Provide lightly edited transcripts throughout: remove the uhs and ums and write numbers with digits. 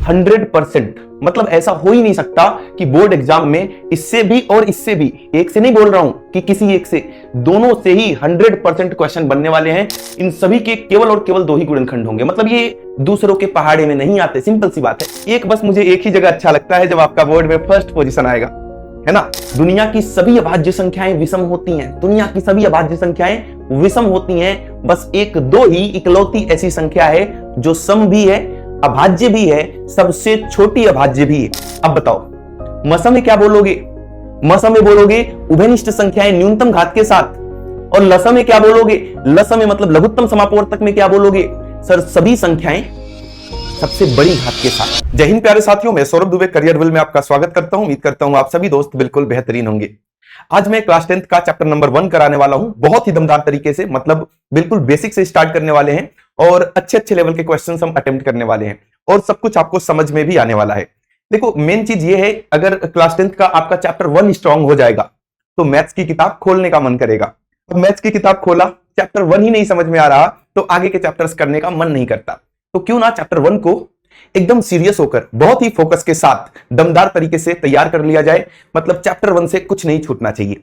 100%, मतलब ऐसा हो ही नहीं सकता कि बोर्ड एग्जाम में इससे भी और इससे भी, एक से नहीं बोल रहा हूं कि किसी एक से, दोनों से ही 100% क्वेश्चन बनने वाले हैं। इन सभी के केवल और केवल 2 ही गुणनखंड होंगे, मतलब ये दूसरों के पहाड़े में नहीं आते। सिंपल सी बात है। एक बस मुझे एक ही जगह अच्छा लगता है, जब आपका बोर्ड में फर्स्ट पोजीशन आएगा, है ना। दुनिया की सभी अभाज्य संख्याएं विषम होती हैं, दुनिया की सभी अभाज्य संख्याएं विषम होती हैं। बस 1-2 ही इकलौती ऐसी संख्या है जो सम भी है, अभाज्य भी है, सबसे छोटी अभाज्य भी है। अब बताओ, मसम में क्या बोलोगे? मसम में बोलोगे उभयनिष्ठ संख्याएं न्यूनतम घात के साथ। और लसम में क्या बोलोगे? लसम में मतलब लघुत्तम समापवर्तक में क्या बोलोगे? सर सभी संख्याएं सबसे बड़ी घात के साथ। जय हिंद प्यारे साथियों, मैं सौरभ दुबे करियरविल में आपका स्वागत करता हूं। उम्मीद करता हूं आप सभी दोस्त बिल्कुल बेहतरीन होंगे। आज मैं क्लास 10th का चैप्टर नंबर 1 कराने वाला हूं, बहुत ही दमदार तरीके से, मतलब बिल्कुल बेसिक से स्टार्ट करने वाले हैं और अच्छे लेवल के क्वेश्चंस हम अटेम्प्ट करने वाले हैं और सब कुछ आपको समझ में भी आने वाला है। देखो, मेन चीज ये है, अगर क्लास 10th का आपका चैप्टर 1 स्ट्रांग हो जाएगा तो मैथ्स की किताब खोलने का मन करेगा। तो मैथ्स की किताब खोला, चैप्टर 1 ही नहीं समझ में आ रहा तो आगे के चैप्टर्स करने का मन नहीं करता। तो क्यों ना चैप्टर 1 को एकदम सीरियस होकर, बहुत ही फोकस के साथ, दमदार तरीके से तैयार कर लिया जाए। मतलब चैप्टर 1 से कुछ नहीं छूटना चाहिए।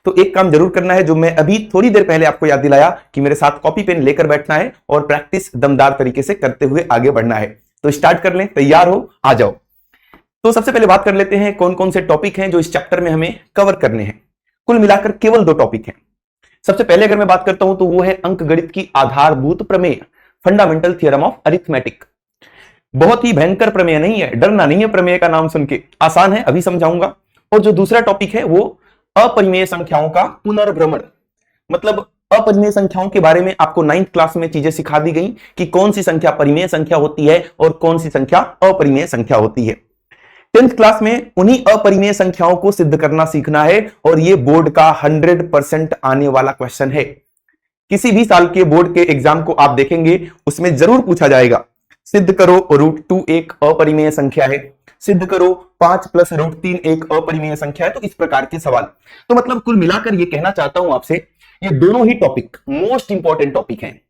तो एक काम जरूर करना है, जो मैं अभी थोड़ी देर पहले आपको याद दिलाया, कि मेरे साथ कॉपी पेन लेकर बैठना है और प्रैक्टिस दमदार तरीके से करते हुए आगे बढ़ना है। तो स्टार्ट कर लें, तैयार हो, आ जाओ। तो सबसे पहले बात कर लेते हैं कौन कौन से टॉपिक हैं जो इस चैप्टर में हमें कवर करने हैं। कुल मिलाकर केवल 2 टॉपिक हैं। सबसे पहले अगर मैं बात करता हूं तो वो है अंकगणित की आधारभूत प्रमेय, फंडामेंटल थ्योरम ऑफ अरिथमेटिक। बहुत ही भयंकर प्रमेय नहीं है, डरना नहीं है प्रमेय का नाम सुन के, आसान है, अभी समझाऊंगा। और जो दूसरा टॉपिक है वो अपरिमेय संख्याओं का पुनर्भ्रमण, मतलब अपरिमेय संख्याओं के बारे में आपको 9th क्लास में चीजें सिखा दी गई कि कौन सी संख्या परिमेय संख्या होती है और कौन सी संख्या अपरिमेय संख्या होती है। 10th क्लास में उन्हीं अपरिमेय संख्याओं को सिद्ध करना सीखना है और ये बोर्ड का 100% आने वाला क्वेश्चन है। किसी भी साल के बोर्ड के एग्जाम को आप देखेंगे, उसमें जरूर पूछा जाएगा, सिद्ध करो √2 एक अपरिमेय संख्या है, सिद्ध करो 5 + √3 एक अपरिमेय संख्या है। तो इस प्रकार के सवाल। तो मतलब कुल मिलाकर ये कहना चाहता हूं आपसे, ये दोनों ही टॉपिक मोस्ट इंपॉर्टेंट टॉपिक हैं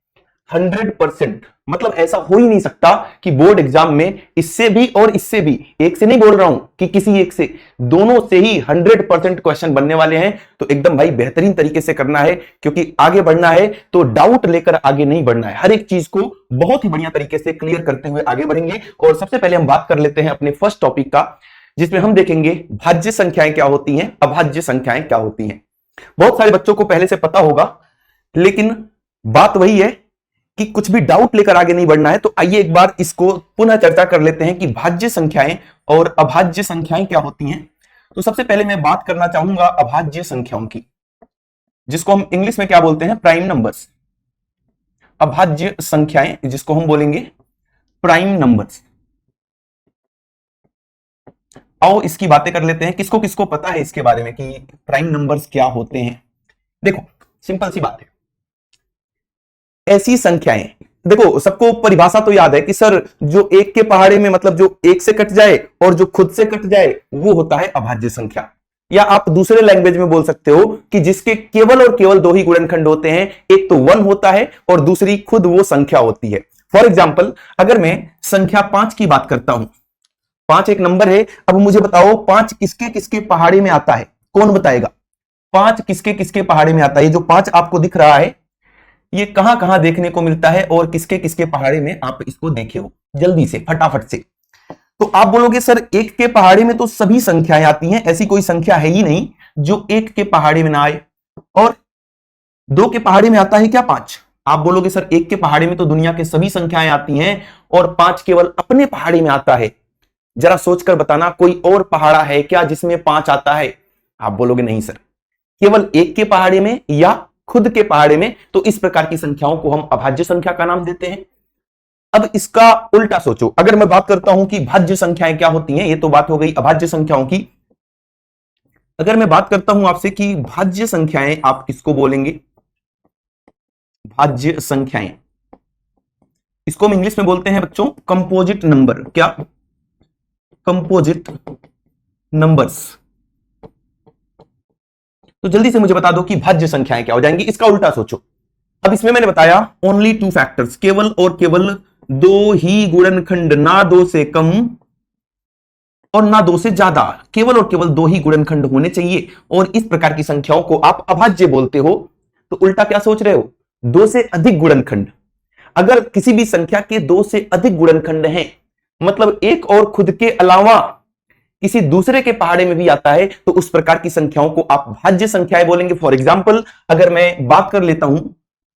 100%। मतलब ऐसा हो ही नहीं सकता कि बोर्ड एग्जाम में इससे भी और इससे भी, एक से नहीं बोल रहा हूं कि किसी एक से, दोनों से ही 100% क्वेश्चन बनने वाले हैं। तो एकदम भाई बेहतरीन तरीके से करना है, क्योंकि आगे बढ़ना है तो डाउट लेकर आगे नहीं बढ़ना है। हर एक चीज को बहुत ही बढ़िया तरीके से क्लियर करते हुए आगे बढ़ेंगे। और सबसे पहले हम बात कर लेते हैं अपने फर्स्ट टॉपिक का, जिसमें हम देखेंगे भाज्य संख्याएं क्या होती हैं, अभाज्य संख्याएं क्या होती हैं। बहुत सारे बच्चों को पहले से पता होगा, लेकिन बात वही है कि कुछ भी डाउट लेकर आगे नहीं बढ़ना है। तो आइए एक बार इसको पुनः चर्चा कर लेते हैं कि भाज्य संख्याएं और अभाज्य संख्याएं क्या होती हैं। तो सबसे पहले मैं बात करना चाहूंगा अभाज्य संख्याओं की, जिसको हम इंग्लिश में क्या बोलते हैं, प्राइम नंबर्स। अभाज्य संख्याएं जिसको हम बोलेंगे प्राइम नंबर्स। आओ इसकी बातें कर लेते हैं। किसको किसको पता है इसके बारे में कि प्राइम नंबर्स क्या होते हैं। देखो, सिंपल सी बात है, ऐसी संख्याएं, देखो सबको परिभाषा तो याद है कि सर जो एक के पहाड़े में, मतलब जो एक से कट जाए और जो खुद से कट जाए, वो होता है अभाज्य संख्या। या आप दूसरे लैंग्वेज में बोल सकते हो कि जिसके केवल और केवल 2 ही गुणनखंड होते हैं, एक तो 1 होता है और दूसरी खुद वो संख्या होती है। फॉर एग्जाम्पल, अगर मैं संख्या 5 की बात करता हूं, 5 एक नंबर है। अब मुझे बताओ 5 किसके किसके पहाड़े में आता है, कौन बताएगा? 5 किसके किसके पहाड़े में आता है? ये जो 5 आपको दिख रहा है, ये कहां कहां देखने को मिलता है और किसके किसके पहाड़े में आप इसको देखे हो? जल्दी से, फटाफट से। तो आप बोलोगे सर 1 के पहाड़े में तो सभी संख्याएं आती हैं, ऐसी कोई संख्या है ही नहीं जो 1 के पहाड़े में ना आए। और 2 के पहाड़े में आता है क्या? 5। आप बोलोगे सर 1 के पहाड़े में तो दुनिया के सभी संख्याएं आती हैं और 5 केवल अपने पहाड़े में आता है। जरा सोचकर बताना, कोई और पहाड़ा है क्या जिसमें 5 आता है? आप बोलोगे नहीं सर, केवल 1 के पहाड़े में या खुद के पहाड़े में। तो इस प्रकार की संख्याओं को हम अभाज्य संख्या का नाम देते हैं। अब इसका उल्टा सोचो, अगर मैं बात करता हूं कि भाज्य संख्याएं क्या होती हैं, ये तो बात हो गई अभाज्य संख्याओं की। अगर मैं बात करता हूं आपसे कि भाज्य संख्याएं आप किसको बोलेंगे? भाज्य संख्याएं, इसको हम इंग्लिश में बोलते हैं बच्चों कंपोजिट नंबर। क्या? Composite numbers. तो जल्दी से मुझे बता दो कि भाज्य संख्याएं क्या हो जाएंगी। इसका उल्टा सोचो। अब इसमें मैंने बताया ओनली 2 फैक्टर्स, केवल और केवल 2 ही गुणनखंड, ना 2 से कम और ना दो से ज्यादा, केवल और केवल दो ही गुणनखंड होने चाहिए और इस प्रकार की संख्याओं को आप अभाज्य बोलते हो। तो उल्टा क्या सोच रहे हो, दो से अधिक गुणनखंड। अगर किसी भी संख्या के दो से अधिक गुणनखंड हैं, मतलब एक और खुद के अलावा किसी दूसरे के पहाड़े में भी आता है, तो उस प्रकार की संख्याओं को आप भाज्य संख्याएं बोलेंगे। फॉर एग्जाम्पल अगर मैं बात कर लेता हूं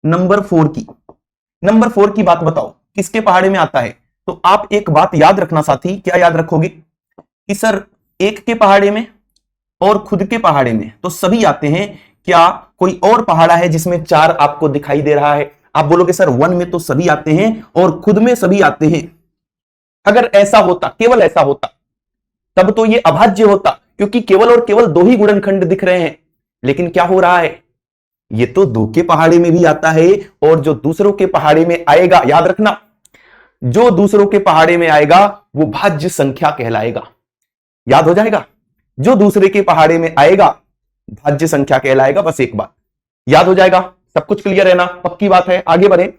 नंबर 4 की बात बताओ किसके पहाड़े में आता है, तो आप एक बात याद रखना साथी, क्या याद रखोगे कि सर एक के पहाड़े में और खुद के पहाड़े में तो सभी आते हैं, क्या कोई और पहाड़ा है जिसमें 4 आपको दिखाई दे रहा है? आप बोलोगे सर 1 में तो सभी आते हैं और खुद में सभी आते हैं। अगर ऐसा होता, केवल ऐसा होता, तब तो ये अभाज्य होता, क्योंकि केवल और केवल दो ही गुणनखंड दिख रहे हैं। लेकिन क्या हो रहा है, ये तो दो के पहाड़े में भी आता है और जो दूसरों के पहाड़े में आएगा, याद रखना, जो दूसरों के पहाड़े में आएगा वो भाज्य संख्या कहलाएगा। याद हो जाएगा, जो दूसरे के पहाड़े में आएगा भाज्य संख्या कहलाएगा। बस एक बात याद हो जाएगा, सब कुछ क्लियर है ना, पक्की बात है। आगे बढ़े,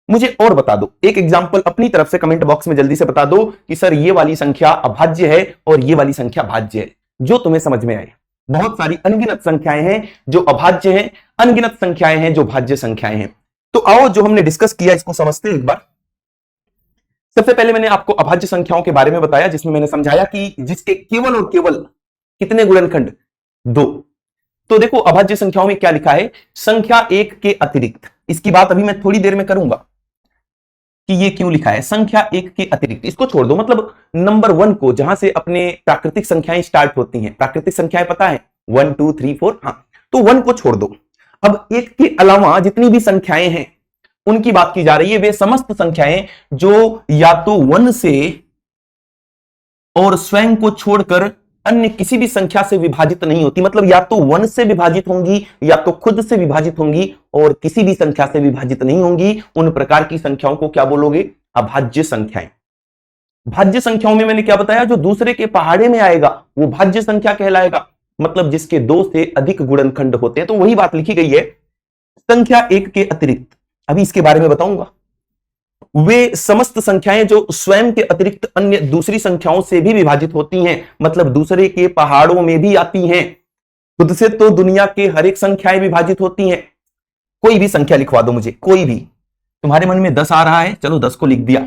मुझे और बता दो, एक एग्जांपल अपनी तरफ से कमेंट बॉक्स में जल्दी से बता दो कि सर ये वाली संख्या अभाज्य है और ये वाली संख्या भाज्य है, जो तुम्हें समझ में आए। बहुत सारी अनगिनत संख्याएं हैं जो अभाज्य हैं, अनगिनत संख्याएं हैं जो भाज्य संख्याएं हैं। तो आओ जो हमने डिस्कस किया इसको समझते हैं एक बार। सबसे पहले मैंने आपको अभाज्य संख्याओं के बारे में बताया, जिसमें मैंने समझाया कि जिसके केवल और केवल कितने गुणनखंड, 2। तो देखो अभाज्य संख्याओं में क्या लिखा है, संख्या एक के अतिरिक्त। इसकी बात अभी मैं थोड़ी देर में करूंगा कि ये क्यों लिखा है संख्या एक के अतिरिक्त, इसको छोड़ दो। मतलब नंबर 1 को, जहां से अपने प्राकृतिक संख्याएं स्टार्ट होती हैं, प्राकृतिक संख्याएं पता है 1 2 3 4, हाँ, तो 1 को छोड़ दो। अब एक के अलावा जितनी भी संख्याएं हैं उनकी बात की जा रही है। वे समस्त संख्याएं जो या तो 1 से और स्वयं को छोड़कर अन्य किसी भी संख्या से विभाजित नहीं होती, मतलब या तो 1 से विभाजित होंगी या तो खुद से विभाजित होंगी और किसी भी संख्या से विभाजित नहीं होंगी। उन प्रकार की संख्याओं को क्या बोलोगे, अभाज्य संख्याएं। भाज्य संख्याओं में मैंने क्या बताया, जो दूसरे के पहाड़े में आएगा वो भाज्य संख्या कहलाएगा, मतलब जिसके 2 से अधिक गुणनखंड होते हैं। तो वही बात लिखी गई है, संख्या एक के अतिरिक्त। अभी इसके बारे में बताऊंगा। वे समस्त संख्याएं जो स्वयं के अतिरिक्त अन्य दूसरी संख्याओं से भी विभाजित होती हैं, मतलब दूसरे के पहाड़ों में भी आती हैं। खुद से तो दुनिया के हर एक संख्याएं विभाजित होती हैं। कोई भी संख्या लिखवा दो मुझे, कोई भी। तुम्हारे मन में 10 आ रहा है, चलो 10 को लिख दिया।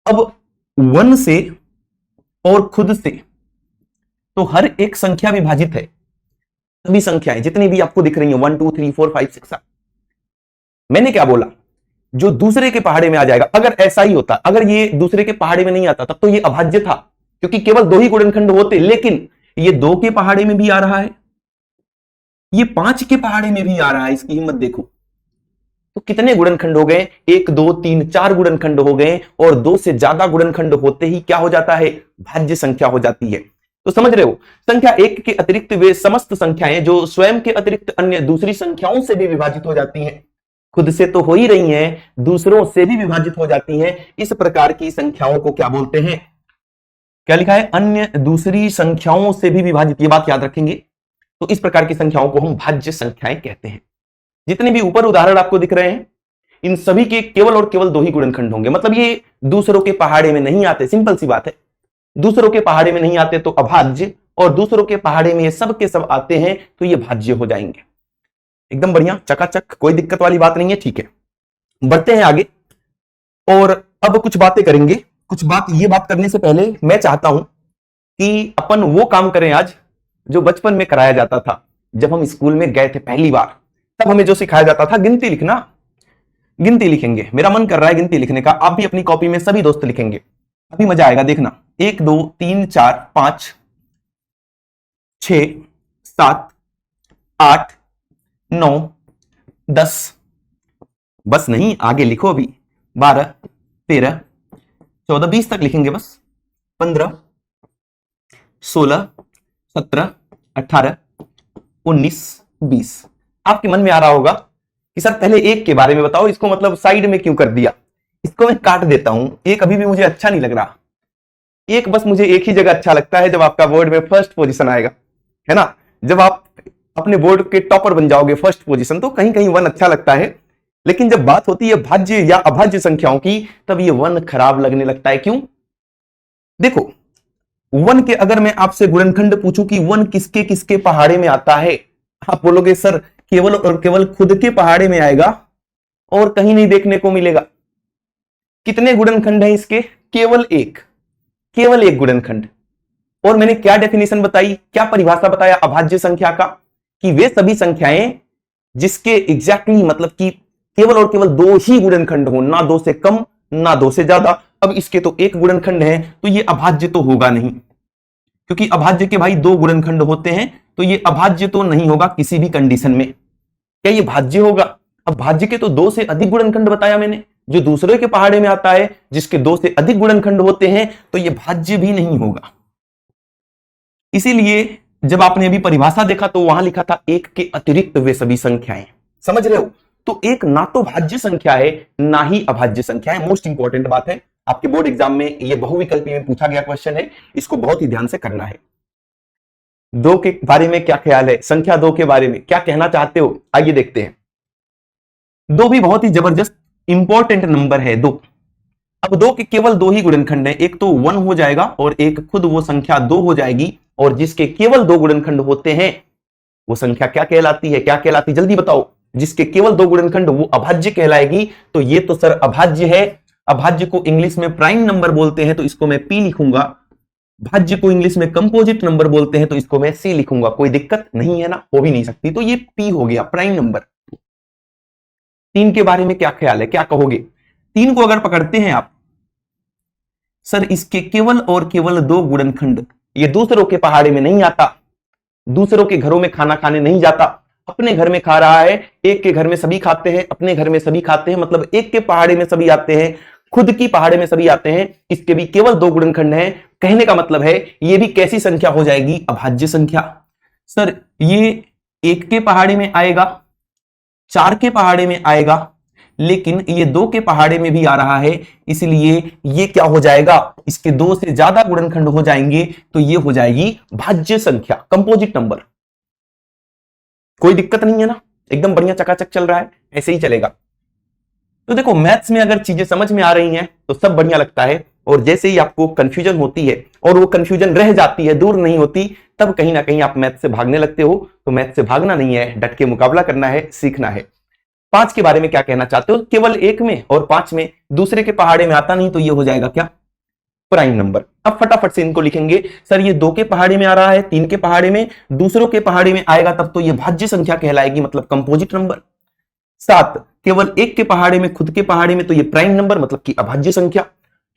अब 1 से और खुद से तो हर एक संख्या विभाजित है। सभी संख्याएं जितनी भी आपको दिख रही हैं 1 2 3 4 5 6 7, मैंने क्या बोला, जो दूसरे के पहाड़े में आ जाएगा। अगर ऐसा ही होता, अगर ये दूसरे के पहाड़े में नहीं आता तब तो ये अभाज्य था, क्योंकि केवल 2 ही गुणनखंड होते। लेकिन ये 2 के पहाड़े में भी आ रहा है, ये 5 के पहाड़े में भी आ रहा है। इसकी हिम्मत देखो, तो कितने गुणनखंड हो गए, 1 2 3 4 गुणनखंड हो गए। और 2 से ज्यादा गुणनखंड होते ही क्या हो जाता है, भाज्य संख्या हो जाती है। तो समझ रहे हो, संख्या एक के अतिरिक्त वे समस्त संख्याएं जो स्वयं के अतिरिक्त अन्य दूसरी संख्याओं से भी विभाजित हो जाती हैं, खुद से तो हो ही रही हैं, दूसरों से भी विभाजित हो जाती हैं। इस प्रकार की संख्याओं को क्या बोलते हैं, क्या लिखा है, अन्य दूसरी संख्याओं से भी विभाजित। ये बात याद रखेंगे। तो इस प्रकार की संख्याओं को हम भाज्य संख्याएं कहते हैं। जितने भी ऊपर उदाहरण आपको दिख रहे हैं, इन सभी के केवल और केवल 2 ही गुणनखंड होंगे, मतलब ये दूसरों के पहाड़े में नहीं आते। सिंपल सी बात है, दूसरों के पहाड़े में नहीं आते तो अभाज्य, और दूसरों के पहाड़े में ये सब के सब आते हैं तो ये भाज्य हो जाएंगे। एकदम बढ़िया, चकाचक, कोई दिक्कत वाली बात नहीं है। ठीक है, बढ़ते हैं आगे और अब कुछ बातें करेंगे। कुछ बात, ये बात करने से पहले मैं चाहता हूं कि अपन वो काम करें आज जो बचपन में कराया जाता था। जब हम स्कूल में गए थे पहली बार, तब हमें जो सिखाया जाता था, गिनती लिखना। गिनती लिखेंगे, मेरा मन कर रहा है गिनती लिखने का। आप भी अपनी कॉपी में सभी दोस्त लिखेंगे, अभी मजा आएगा, देखना। 1 2 3 4 5 6 7 8 9 10, बस नहीं, आगे लिखो। अभी 12 13 14 20 तक लिखेंगे बस। 15 16 17 18 19 20। आपके मन में आ रहा होगा कि सर पहले 1 के बारे में बताओ, इसको मतलब साइड में क्यों कर दिया। इसको मैं काट देता हूं, 1 अभी भी मुझे अच्छा नहीं लग रहा। 1 बस मुझे एक ही जगह अच्छा लगता है, जब आपका बोर्ड में फर्स्ट पोजीशन आएगा, है ना। जब आप अपने बोर्ड के टॉपर बन जाओगे, फर्स्ट पोजीशन, तो कहीं कहीं 1 अच्छा लगता है। लेकिन जब बात होती है भाज्य या अभाज्य संख्याओं की, तब ये 1 खराब लगने लगता है। क्यों? देखो, वन के अगर मैं आपसे गुणनखंड पूछूं कि वन किसके किसके पहाड़े में आता है, आप बोलोगे सर केवल और केवल खुद के पहाड़े में आएगा और कहीं नहीं देखने को मिलेगा। कितने गुणनखंड हैं इसके? केवल एक गुणनखंड। और मैंने क्या डेफिनेशन बताई, क्या परिभाषा बताया अभाज्य संख्या का, कि वे सभी संख्याएं जिसके एग्जैक्टली मतलब कि केवल और केवल दो ही गुणनखंड हो, ना दो से कम ना दो से ज्यादा। अब इसके तो एक गुणनखंड है तो ये अभाज्य तो होगा नहीं, क्योंकि अभाज्य के भाई दो गुणनखंड होते हैं, तो ये अभाज्य तो नहीं होगा किसी भी कंडीशन में। क्या ये भाज्य होगा? अब भाज्य के तो दो से अधिक गुणनखंड बताया मैंने, जो दूसरे के पहाड़े में आता है जिसके दो से अधिक गुणनखंड होते हैं, तो ये भाज्य भी नहीं होगा। इसीलिए जब आपने अभी परिभाषा देखा तो वहां लिखा था एक के अतिरिक्त वे सभी संख्याएं। समझ रहे हो? तो एक ना तो भाज्य संख्या है ना ही अभाज्य संख्या है। मोस्ट इंपॉर्टेंट बात है, आपके बोर्ड एग्जाम में ये बहुविकल्पी में पूछा गया क्वेश्चन है, इसको बहुत ही ध्यान से करना है। दो के बारे में क्या ख्याल है? संख्या दो के बारे में क्या कहना चाहते हो? आइए देखते हैं। दो भी बहुत ही जबरदस्त इंपॉर्टेंट नंबर है दो। अब दो के केवल दो ही गुणनखंड है, एक तो वन हो जाएगा और एक खुद वो संख्या दो हो जाएगी, और जिसके केवल दो गुणनखंड होते हैं वो संख्या क्या कहलाती है? क्या कहलाती? जल्दी बताओ। जिसके केवल दो गुणनखंड वो अभाज्य कहलाएगी। तो ये तो सर अभाज्य है। अभाज्य को इंग्लिश में प्राइम नंबर बोलते हैं, तो इसको मैं पी लिखूंगा। भाज्य को इंग्लिश में कंपोजिट नंबर बोलते हैं, तो इसको मैं सी लिखूंगा। कोई दिक्कत नहीं है ना? हो भी नहीं सकती। तो ये पी हो गया, प्राइम नंबर। तीन के बारे में क्या ख्याल है? क्या कहोगे? तीन को अगर पकड़ते हैं आप, सर इसके केवल और केवल दो गुणनखंड, ये दूसरों के पहाड़े में नहीं आता, दूसरों के घरों में खाना खाने नहीं जाता, अपने घर में खा रहा है। एक के घर में सभी खाते हैं, अपने घर में सभी खाते हैं, मतलब एक के पहाड़े में सभी आते हैं, खुद की पहाड़े में सभी आते हैं। इसके भी केवल दो गुणनखंड हैं। कहने का मतलब है ये भी कैसी संख्या हो जाएगी? अभाज्य संख्या। सर ये एक के पहाड़े में आएगा, चार के पहाड़े में आएगा, लेकिन ये दो के पहाड़े में भी आ रहा है, इसलिए ये क्या हो जाएगा? इसके दो से ज्यादा गुणनखंड हो जाएंगे, तो ये हो जाएगी भाज्य संख्या, कंपोजिट नंबर। कोई दिक्कत नहीं है ना? एकदम बढ़िया चकाचक चल रहा है, ऐसे ही चलेगा। तो देखो मैथ्स में अगर चीजें समझ में आ रही हैं तो सब बढ़िया लगता है, और जैसे ही आपको कंफ्यूजन होती है और वो कंफ्यूजन रह जाती है, दूर नहीं होती, तब कहीं ना कहीं आप मैथ से भागने लगते हो। तो मैथ से भागना नहीं है, डट के मुकाबला करना है, सीखना है। पांच के बारे में क्या कहना चाहते हो? केवल एक में और पांच में, दूसरे के पहाड़े में आता नहीं, तो ये हो जाएगा क्या? Prime number. अब फटाफट से इनको लिखेंगे। सर ये दो के पहाड़े में आ रहा है, तीन के पहाड़े में, दूसरों के पहाड़े में आएगा तब तो ये भाज्य संख्या कहलाएगी, मतलब कंपोजिट नंबर। सात केवल एक के पहाड़े में, खुद के पहाड़े में, तो ये प्राइम नंबर मतलब कि अभाज्य संख्या।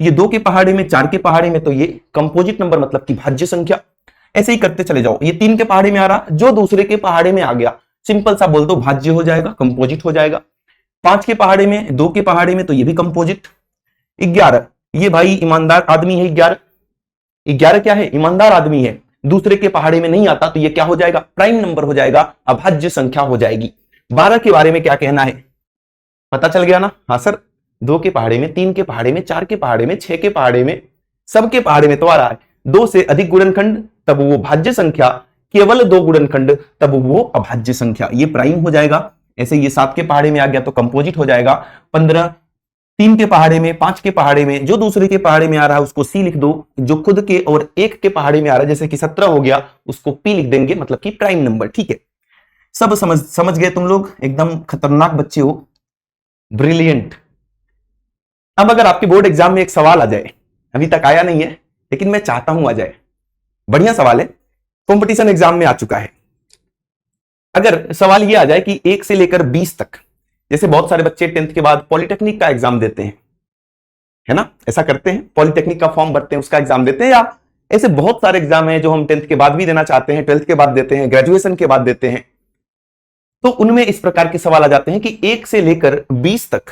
ये दो के पहाड़े में, चार के पहाड़े में, तो ये कंपोजिट नंबर मतलब कि भाज्य संख्या। ऐसे ही करते चले जाओ। ये तीन के पहाड़े में आ रहा, जो दूसरे के पहाड़े में आ गया, सिंपल सा बोल दो भाज्य हो जाएगा, कंपोजिट हो जाएगा। पांच के पहाड़े में, दो के पहाड़े में, तो ये भी कंपोजिट। 11 ये भाई ईमानदार आदमी है। 11 क्या है? ईमानदार आदमी है, दूसरे के पहाड़े में नहीं आता, तो ये क्या हो जाएगा? प्राइम नंबर हो जाएगा, अभाज्य संख्या हो जाएगी। 12 के बारे में क्या कहना है? पता चल गया ना? हाँ सर, दो के पहाड़े में, तीन के पहाड़े में, चार के पहाड़े में, छह के पहाड़े में, सबके पहाड़े में तो आ रहा है। दो से अधिक गुणनखंड तब वो भाज्य संख्या, केवल दो गुणनखंड तब वो अभाज्य संख्या, ये प्राइम हो जाएगा। ऐसे ये सात के पहाड़े में आ गया तो कंपोजिट हो जाएगा। 15 तीन के पहाड़े में, पांच के पहाड़े में, जो दूसरे के पहाड़े में आ रहा है उसको सी लिख दो, जो खुद के और एक के पहाड़े में आ रहा है जैसे कि 17 हो गया उसको पी लिख देंगे, मतलब कि प्राइम नंबर। ठीक है, सब समझ गए तुम लोग? एकदम खतरनाक बच्चे हो, ब्रिलियंट। अब अगर आपके बोर्ड एग्जाम में एक सवाल आ जाए, अभी तक आया नहीं है लेकिन मैं चाहता हूं आ जाए, बढ़िया सवाल है, कंपटीशन एग्जाम में आ चुका है। अगर सवाल ये आ जाए कि 1 से लेकर 20 तक, जैसे बहुत सारे बच्चे 10th के बाद पॉलिटेक्निक का एग्जाम देते हैं, है ना? ऐसा करते हैं, पॉलिटेक्निक का फॉर्म भरते हैं, उसका एग्जाम देते हैं, या ऐसे बहुत सारे एग्जाम हैं जो हम 10th के बाद भी देना चाहते हैं, 12th के बाद देते हैं, ग्रेजुएशन के बाद देते हैं। तो उनमें इस प्रकार के सवाल आ जाते हैं कि 1 से लेकर 20 तक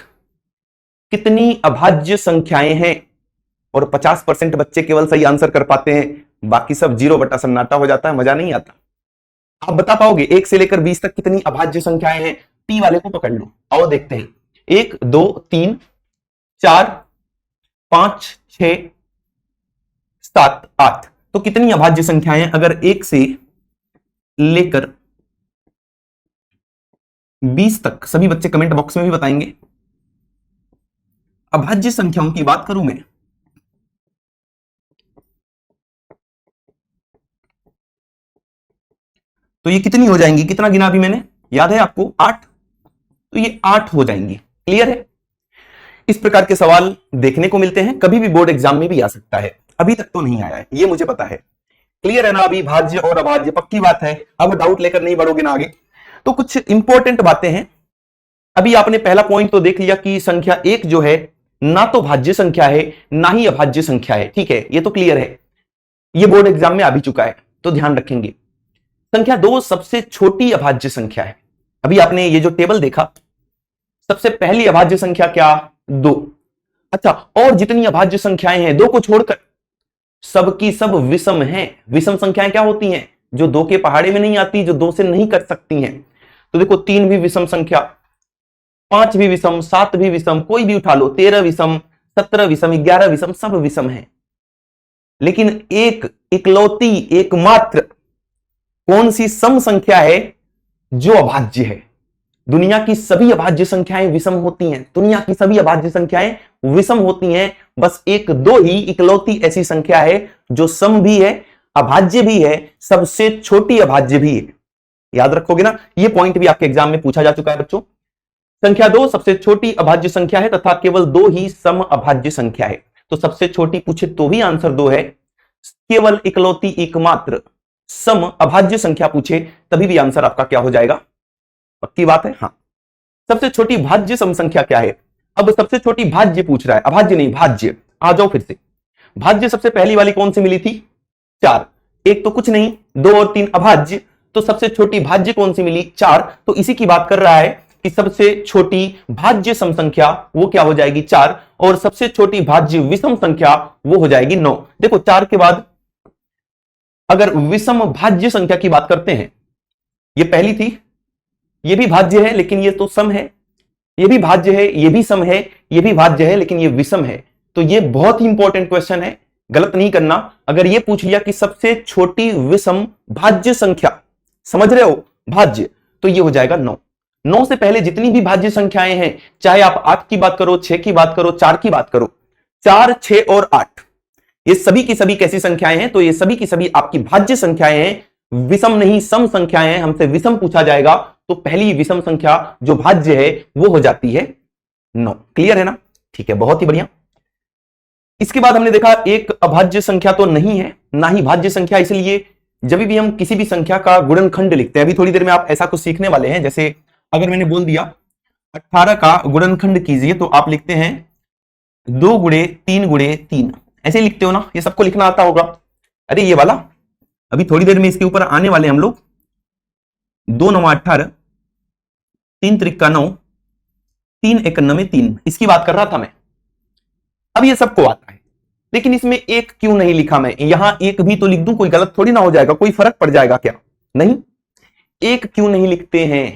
कितनी अभाज्य संख्याएं हैं, और 50% बच्चे केवल सही आंसर कर पाते हैं, बाकी सब 0 बटा सन्नाटा हो जाता है, मजा नहीं आता। आप बता पाओगे 1 से लेकर 20 तक कितनी अभाज्य संख्याएं हैं? टी वाले को पकड़ लो, आओ देखते हैं। 1 2 3 4 5 6 7 8, तो कितनी अभाज्य संख्याएं हैं? अगर 1 से लेकर 20 तक, सभी बच्चे कमेंट बॉक्स में भी बताएंगे। अभाज्य संख्याओं की बात करूं मैं, तो ये कितनी हो जाएंगी, कितना गिना अभी मैंने, याद है आपको, 8। तो ये 8 हो जाएंगी। क्लियर है? इस प्रकार के सवाल देखने को मिलते हैं, कभी भी बोर्ड एग्जाम में भी आ सकता है। अभी तक तो नहीं आया है, ये मुझे पता है। क्लियर है ना? अभी भाज्य और अभाज्य पक्की बात है, अब डाउट लेकर नहीं बढ़ोगे ना आगे। तो कुछ इंपॉर्टेंट बातें हैं। अभी आपने पहला पॉइंट तो देख लिया कि संख्या 1 जो है ना तो भाज्य संख्या है ना ही अभाज्य संख्या है। ठीक है, ये तो क्लियर है, ये बोर्ड एग्जाम में आ भी चुका है, तो ध्यान रखेंगे। संख्या 2 सबसे छोटी अभाज्य संख्या है। अभी आपने ये जो टेबल देखा, सबसे पहली अभाज्य संख्या क्या, 2। अच्छा, और जितनी अभाज्य संख्याएं हैं 2 को छोड़कर सबकी सब विषम हैं। विषम संख्याएं क्या होती हैं, जो 2 के पहाड़े में नहीं आती, जो 2 से नहीं कट सकती हैं। तो देखो 3 भी विषम संख्या, 5 भी विषम, 7 भी विषम, कोई भी उठा लो, 13 विषम, 17 विषम, 11 विषम, सब विषम है। लेकिन एक इकलौती एकमात्र कौन सी सम संख्या है जो अभाज्य है। दुनिया की सभी अभाज्य संख्याएं विषम होती हैं, दुनिया की सभी अभाज्य संख्याएं विषम होती हैं। बस 1 2 ही इकलौती ऐसी संख्या है जो सम भी है, अभाज्य भी है, सबसे छोटी अभाज्य भी है। याद रखोगे ना, ये पॉइंट भी आपके एग्जाम में पूछा जा चुका है बच्चों। संख्या 2 सबसे छोटी अभाज्य संख्या है तथा केवल 2 ही सम अभाज्य संख्या है। तो सबसे छोटी पूछे तो भी आंसर 2 है, केवल इकलौती एकमात्र सम अभाज्य संख्या पूछे तभी भी आंसर आपका क्या हो जाएगा, पक्की बात है। हाँ, सबसे छोटी भाज्य सम संख्या क्या है। अब सबसे छोटी भाज्य पूछ रहा है, अभाज्य नहीं, भाज्य। आ जाओ फिर से, भाज्य सबसे पहली वाली कौन सी मिली थी, 4। एक तो कुछ नहीं, 2 और 3 अभाज्य, तो सबसे छोटी भाज्य कौन सी मिली, 4। तो इसी की बात कर रहा है कि सबसे छोटी भाज्य सम संख्या वो क्या हो जाएगी, 4, और सबसे छोटी भाज्य विषम संख्या वो हो जाएगी 9। देखो 4 के बाद अगर विषम भाज्य संख्या की बात करते हैं, ये पहली थी, ये भी भाज्य है लेकिन ये तो सम है, ये भी भाज्य है, ये भी सम है, ये भी भाज्य है लेकिन ये विषम है। तो ये बहुत ही इंपॉर्टेंट क्वेश्चन है, गलत नहीं करना। अगर ये पूछ लिया कि सबसे छोटी विषम भाज्य संख्या, समझ रहे हो, भाज्य, तो ये हो जाएगा 9। 9 से पहले जितनी भी भाज्य संख्याएं हैं, चाहे आप 8 की बात करो, 6 की बात करो, 4 की बात करो, 4 6 और 8, ये सभी की सभी कैसी संख्याएं हैं, तो ये सभी की सभी आपकी भाज्य संख्याएं हैं, विषम नहीं सम संख्याएं हैं। हमसे विषम पूछा जाएगा तो पहली विषम संख्या जो भाज्य है वो हो जाती है 9। क्लियर है ना? ठीक है, बहुत ही बढ़िया। इसके बाद हमने देखा एक अभाज्य संख्या तो नहीं है ना ही भाज्य संख्या, इसलिए जब भी हम किसी भी संख्या का गुणनखंड लिखते हैं, अभी थोड़ी देर में आप ऐसा कुछ सीखने वाले हैं। जैसे अगर मैंने बोल दिया 18 का गुणनखंड कीजिए, तो आप लिखते हैं 2 गुणे 3 गुणे 3, ऐसे लिखते हो ना, ये सबको लिखना आता होगा। अरे ये वाला अभी थोड़ी देर में इसके ऊपर आने वाले हम लोग, 2 9 18, 3 त्रिका 9, 3 1 9 3, इसकी बात कर रहा था मैं। अब ये सबको आता है, लेकिन इसमें एक क्यों नहीं लिखा मैं, यहां एक भी तो लिख दूं, कोई गलत थोड़ी ना हो जाएगा, कोई फर्क पड़ जाएगा क्या, नहीं। एक क्यों नहीं लिखते हैं,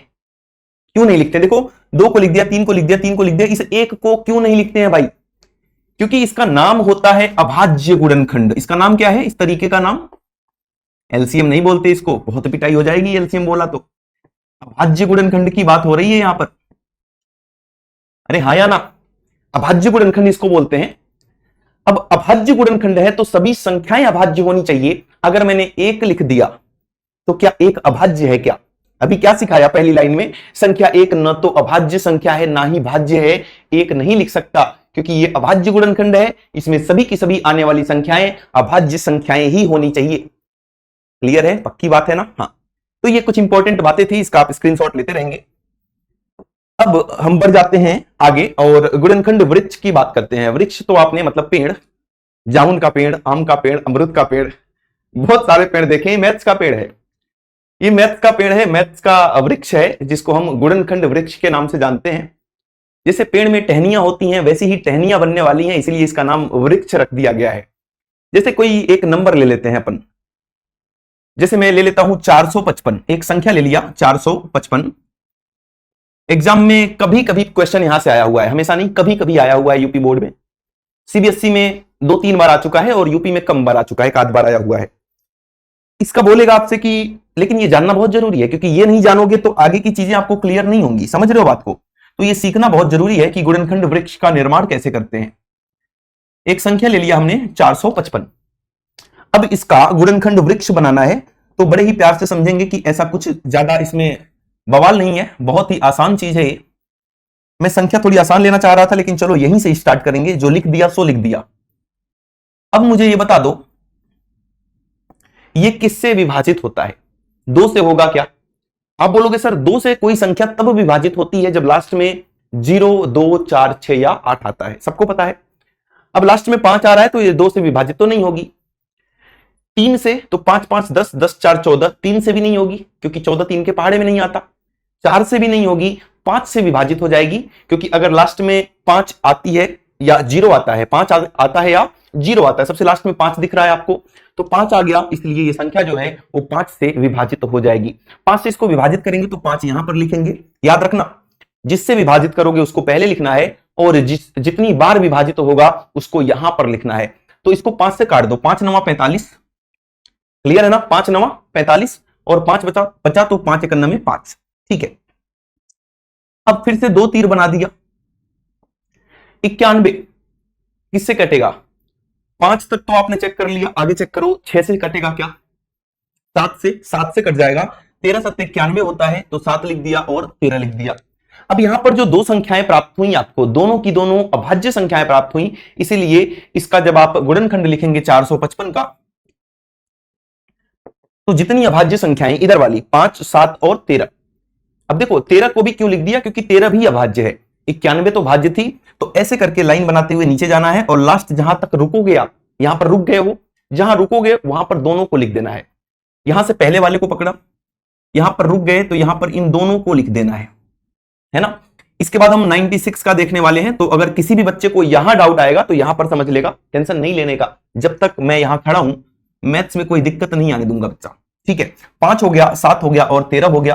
क्यों नहीं लिखते, देखो 2 को लिख दिया, 3 को लिख दिया, 3 को लिख दिया, इस एक को क्यों नहीं लिखते हैं भाई, क्योंकि इसका नाम होता है अभाज्य गुणनखंड। इसका नाम क्या है, इस तरीके का नाम, एलसीएम नहीं बोलते इसको, बहुत पिटाई हो जाएगी एलसीएम बोला तो। अभाज्य गुणनखंड की बात हो रही है यहां पर, अरे हाँ या ना, अभाज्य गुणनखंड इसको बोलते हैं। अब अभाज्य गुणनखंड है तो सभी संख्याएं अभाज्य होनी चाहिए। अगर मैंने 1 लिख दिया तो क्या 1 अभाज्य है क्या? अभी क्या सिखाया पहली लाइन में, संख्या 1 न तो अभाज्य संख्या है ना ही भाज्य है, 1 नहीं लिख सकता क्योंकि ये अभाज्य गुणनखंड है, इसमें सभी की सभी आने वाली संख्याएं अभाज्य संख्याएं ही होनी चाहिए। क्लियर है, पक्की बात है ना? हाँ, तो ये कुछ इंपॉर्टेंट बातें थी, इसका आप स्क्रीनशॉट लेते रहेंगे। अब हम बढ़ जाते हैं आगे और गुणनखंड वृक्ष की बात करते हैं। वृक्ष तो आपने मतलब पेड़, जामुन का पेड़, आम का पेड़, अमरूद का पेड़, बहुत सारे पेड़ देखे, मैथ्स का पेड़ है, ये मैथ्स का पेड़ है, मैथ्स का वृक्ष है जिसको हम गुणनखंड वृक्ष के नाम से जानते हैं। जैसे पेड़ में टहनियां होती हैं वैसी ही टहनियां बनने वाली हैं, इसलिए इसका नाम वृक्ष रख दिया गया है। जैसे कोई एक नंबर ले लेते हैं अपन, जैसे मैं ले लेता हूं 455, एक संख्या ले लिया 455। एग्जाम में कभी कभी क्वेश्चन यहां से आया हुआ है, हमेशा नहीं, कभी कभी आया हुआ है यूपी बोर्ड में, सीबीएसई में 2-3 बार आ चुका है और यूपी में कम बार आ चुका है, 1 बार आया हुआ है। इसका बोलेगा आपसे कि लेकिन ये जानना बहुत जरूरी है, क्योंकि ये नहीं जानोगे तो आगे की चीजें आपको क्लियर नहीं होंगी, समझ रहे हो बात को? तो ये सीखना बहुत जरूरी है कि गुणनखंड वृक्ष का निर्माण कैसे करते हैं। एक संख्या ले लिया हमने 455, अब इसका गुणनखंड वृक्ष बनाना है तो बड़े ही प्यार से समझेंगे कि ऐसा कुछ ज्यादा इसमें बवाल नहीं है, बहुत ही आसान चीज है ये। मैं संख्या थोड़ी आसान लेना चाह रहा था, लेकिन चलो यहीं से स्टार्ट करेंगे, जो लिख दिया सो लिख दिया। अब मुझे ये बता दो, ये किससे विभाजित होता है? 2 से होगा क्या? आप बोलोगे सर 2 से कोई संख्या तब विभाजित होती है जब लास्ट में 0, 2, 4, 6 या 8 आता है, सबको पता है। अब लास्ट में 5 आ रहा है तो ये 2 से विभाजित तो नहीं होगी। 3 से तो 5 5 10, 10 4 14, 3 से भी नहीं होगी क्योंकि 14 3 के पहाड़े में नहीं आता। 4 से भी नहीं होगी, 5 से विभाजित हो जाएगी क्योंकि अगर लास्ट में 5 आती है या 0 आता है, 5 आता है या 0 आता है, सबसे लास्ट में 5 दिख रहा है आपको, तो 5 आ गया, इसलिए ये संख्या जो है वो 5 से विभाजित हो जाएगी। 5 से इसको विभाजित करेंगे तो 5 यहां पर लिखेंगे। याद रखना, जिससे विभाजित करोगे उसको पहले लिखना है और जितनी बार विभाजित होगा उसको यहां पर लिखना है। तो इसको 5 से काट दो, 5 9 45, क्लियर है ना? 5 9 45 और 5 बचा बचा तो 5 1 में 5, ठीक है। अब फिर से 2 तीर बना दिया। 91 किससे कटेगा? 5 तक तो आपने चेक कर लिया, आगे चेक करो 6 से कटेगा क्या? 7 से कट जाएगा। 13 7 91 होता है, तो 7 लिख दिया और 13 लिख दिया। अब यहां पर जो 2 संख्याएं प्राप्त हुई आपको, दोनों की दोनों अभाज्य संख्याएं प्राप्त हुई, इसीलिए इसका जब आप गुणनखंड लिखेंगे 455 का, तो जितनी अभाज्य संख्याएं इधर वाली 5 7 और 13, अब देखो 13 को भी क्यों लिख दिया? क्योंकि 13 भी अभाज्य है, 91 तो भाज्य थी। तो ऐसे करके लाइन बनाते हुए नीचे जाना है और लास्ट जहां तक रुकोगे आप, यहां पर रुक गए हो, जहां रुकोगे वहां पर दोनों को लिख देना है। यहां से पहले वाले को पकड़ा, यहां पर रुक गए तो यहां पर इन दोनों को लिख देना है ना? इसके बाद हम 96 का देखने वाले हैं, तो अगर किसी भी बच्चे को यहां डाउट आएगा तो यहां पर समझ लेगा, टेंशन नहीं लेने का, जब तक मैं यहां खड़ा हूं मैथ्स में कोई दिक्कत नहीं आने दूंगा बच्चा, ठीक है। 5 हो गया, 7 हो गया और 13 हो गया,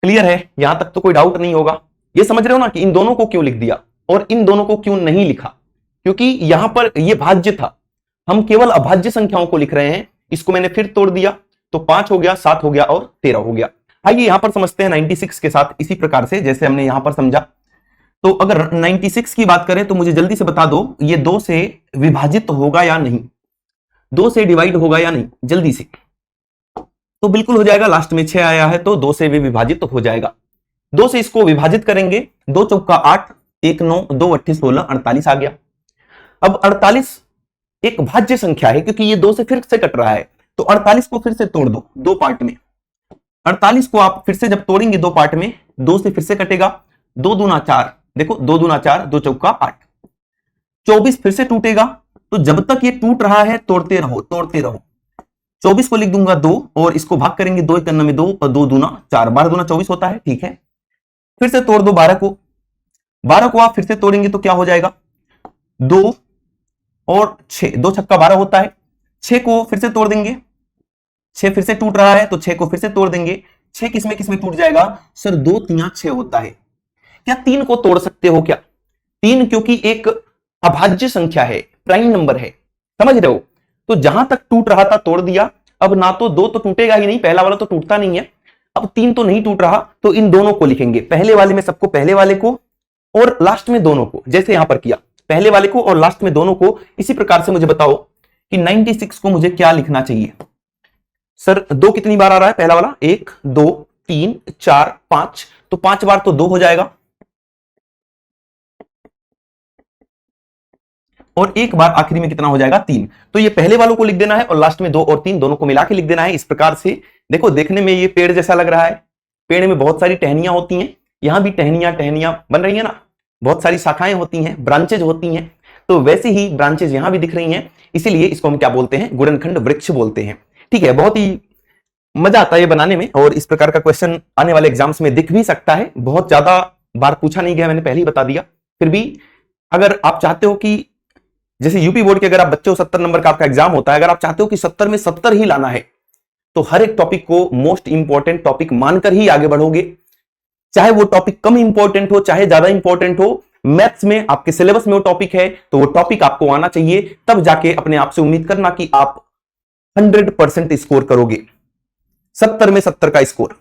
क्लियर है? यहां तक तो कोई डाउट नहीं होगा। ये समझ रहे हो ना कि इन दोनों को क्यों लिख दिया और इन दोनों को क्यों नहीं लिखा? क्योंकि यहां पर ये भाज्य था, हम केवल अभाज्य संख्याओं को लिख रहे हैं। इसको मैंने फिर तोड़ दिया तो 5 हो गया, 7 हो गया और 13 हो गया। आइए यहां पर समझते हैं 96 के साथ इसी प्रकार से जैसे हमने यहां पर समझा। तो अगर 96 की बात करें तो मुझे जल्दी से बता दो, ये 2 से विभाजित होगा या नहीं, 2 से डिवाइड होगा या नहीं, जल्दी से। तो बिल्कुल हो जाएगा, लास्ट में 6 आया है तो 2 से भी विभाजित हो जाएगा। 2 से इसको विभाजित करेंगे, 2 चौका 8, 1 9, 2 8 16, 48 आ गया। अब 48 एक भाज्य संख्या है क्योंकि ये 2 से फिर से कट रहा है, तो 48 को फिर से तोड़ दो 2 पार्ट में। 48 को आप फिर से जब तोड़ेंगे 2 पार्ट में, 2 से फिर से कटेगा, 2 दूना 4, देखो 2 दूना 4, 2 चौका 8, 24 फिर से टूटेगा। तो जब तक ये टूट रहा है तोड़ते रहो तोड़ते रहो। 24 को लिख दूंगा 2 और इसको भाग करेंगे 2 1 में 2 और 2 दूना 4, 12 दूना 24 होता है, ठीक है। फिर से तोड़ दो 12 को, 12 को आप फिर से तोड़ेंगे तो क्या हो जाएगा? 2 और 6, 2 छक्का 12 होता है। 6 को फिर से तोड़ देंगे, 6 फिर से टूट रहा है तो 6 को फिर से तोड़ देंगे। 6 किसमें टूट जाएगा? सर 2 3 6 होता है। क्या 3 को तोड़ सकते हो क्या? 3 क्योंकि एक अभाज्य संख्या है, प्राइम नंबर है, समझ रहे हो? तो जहां तक टूट रहा था तोड़ दिया। अब ना तो 2 तो टूटेगा ही नहीं, पहला वाला तो टूटता नहीं है। अब 3 तो नहीं टूट रहा, तो इन दोनों को लिखेंगे, पहले वाले में सबको पहले वाले को और लास्ट में दोनों को, जैसे यहां पर किया, पहले वाले को और लास्ट में दोनों को। इसी प्रकार से मुझे बताओ कि 96 को मुझे क्या लिखना चाहिए? सर 2 कितनी बार आ रहा है? पहला वाला 1 2 3 4 5, तो 5 बार तो 2 हो जाएगा और एक बार आखिरी में कितना हो जाएगा? 3। तो ये पहले वालों को लिख देना है और लास्ट में 2 और 3 दोनों को मिला के लिख देना है। इस प्रकार से देखो, देखने में ये पेड़ जैसा लग रहा है, पेड़ में बहुत सारी टहनियां होती हैं, यहां भी टहनियां बन रही है ना, बहुत सारी शाखाएं होती हैं, ब्रांचेज होती हैं, तो वैसे ही ब्रांचेज यहां भी दिख रही हैं, इसीलिए इसको हम क्या बोलते हैं? गुणनखंड वृक्ष बोलते हैं, ठीक है। बहुत ही मजा आता है ये बनाने में और इस प्रकार का क्वेश्चन आने वाले एग्जाम्स में दिख भी सकता है। बहुत ज्यादा बार पूछा नहीं गया, मैंने पहले ही बता दिया। फिर भी अगर आप चाहते हो कि जैसे यूपी बोर्ड के अगर आप बच्चे हो 70 नंबर का आपका एग्जाम होता है, अगर आप चाहते हो कि 70 में 70 ही लाना है तो हर एक टॉपिक को मोस्ट इंपॉर्टेंट टॉपिक मानकर ही आगे बढ़ोगे, चाहे वो टॉपिक कम इंपॉर्टेंट हो चाहे ज्यादा इंपॉर्टेंट हो। मैथ्स में आपके सिलेबस में वो टॉपिक है तो वो टॉपिक आपको आना चाहिए, तब जाके अपने आप से उम्मीद करना कि आप 100% स्कोर करोगे। 70 में 70 का स्कोर,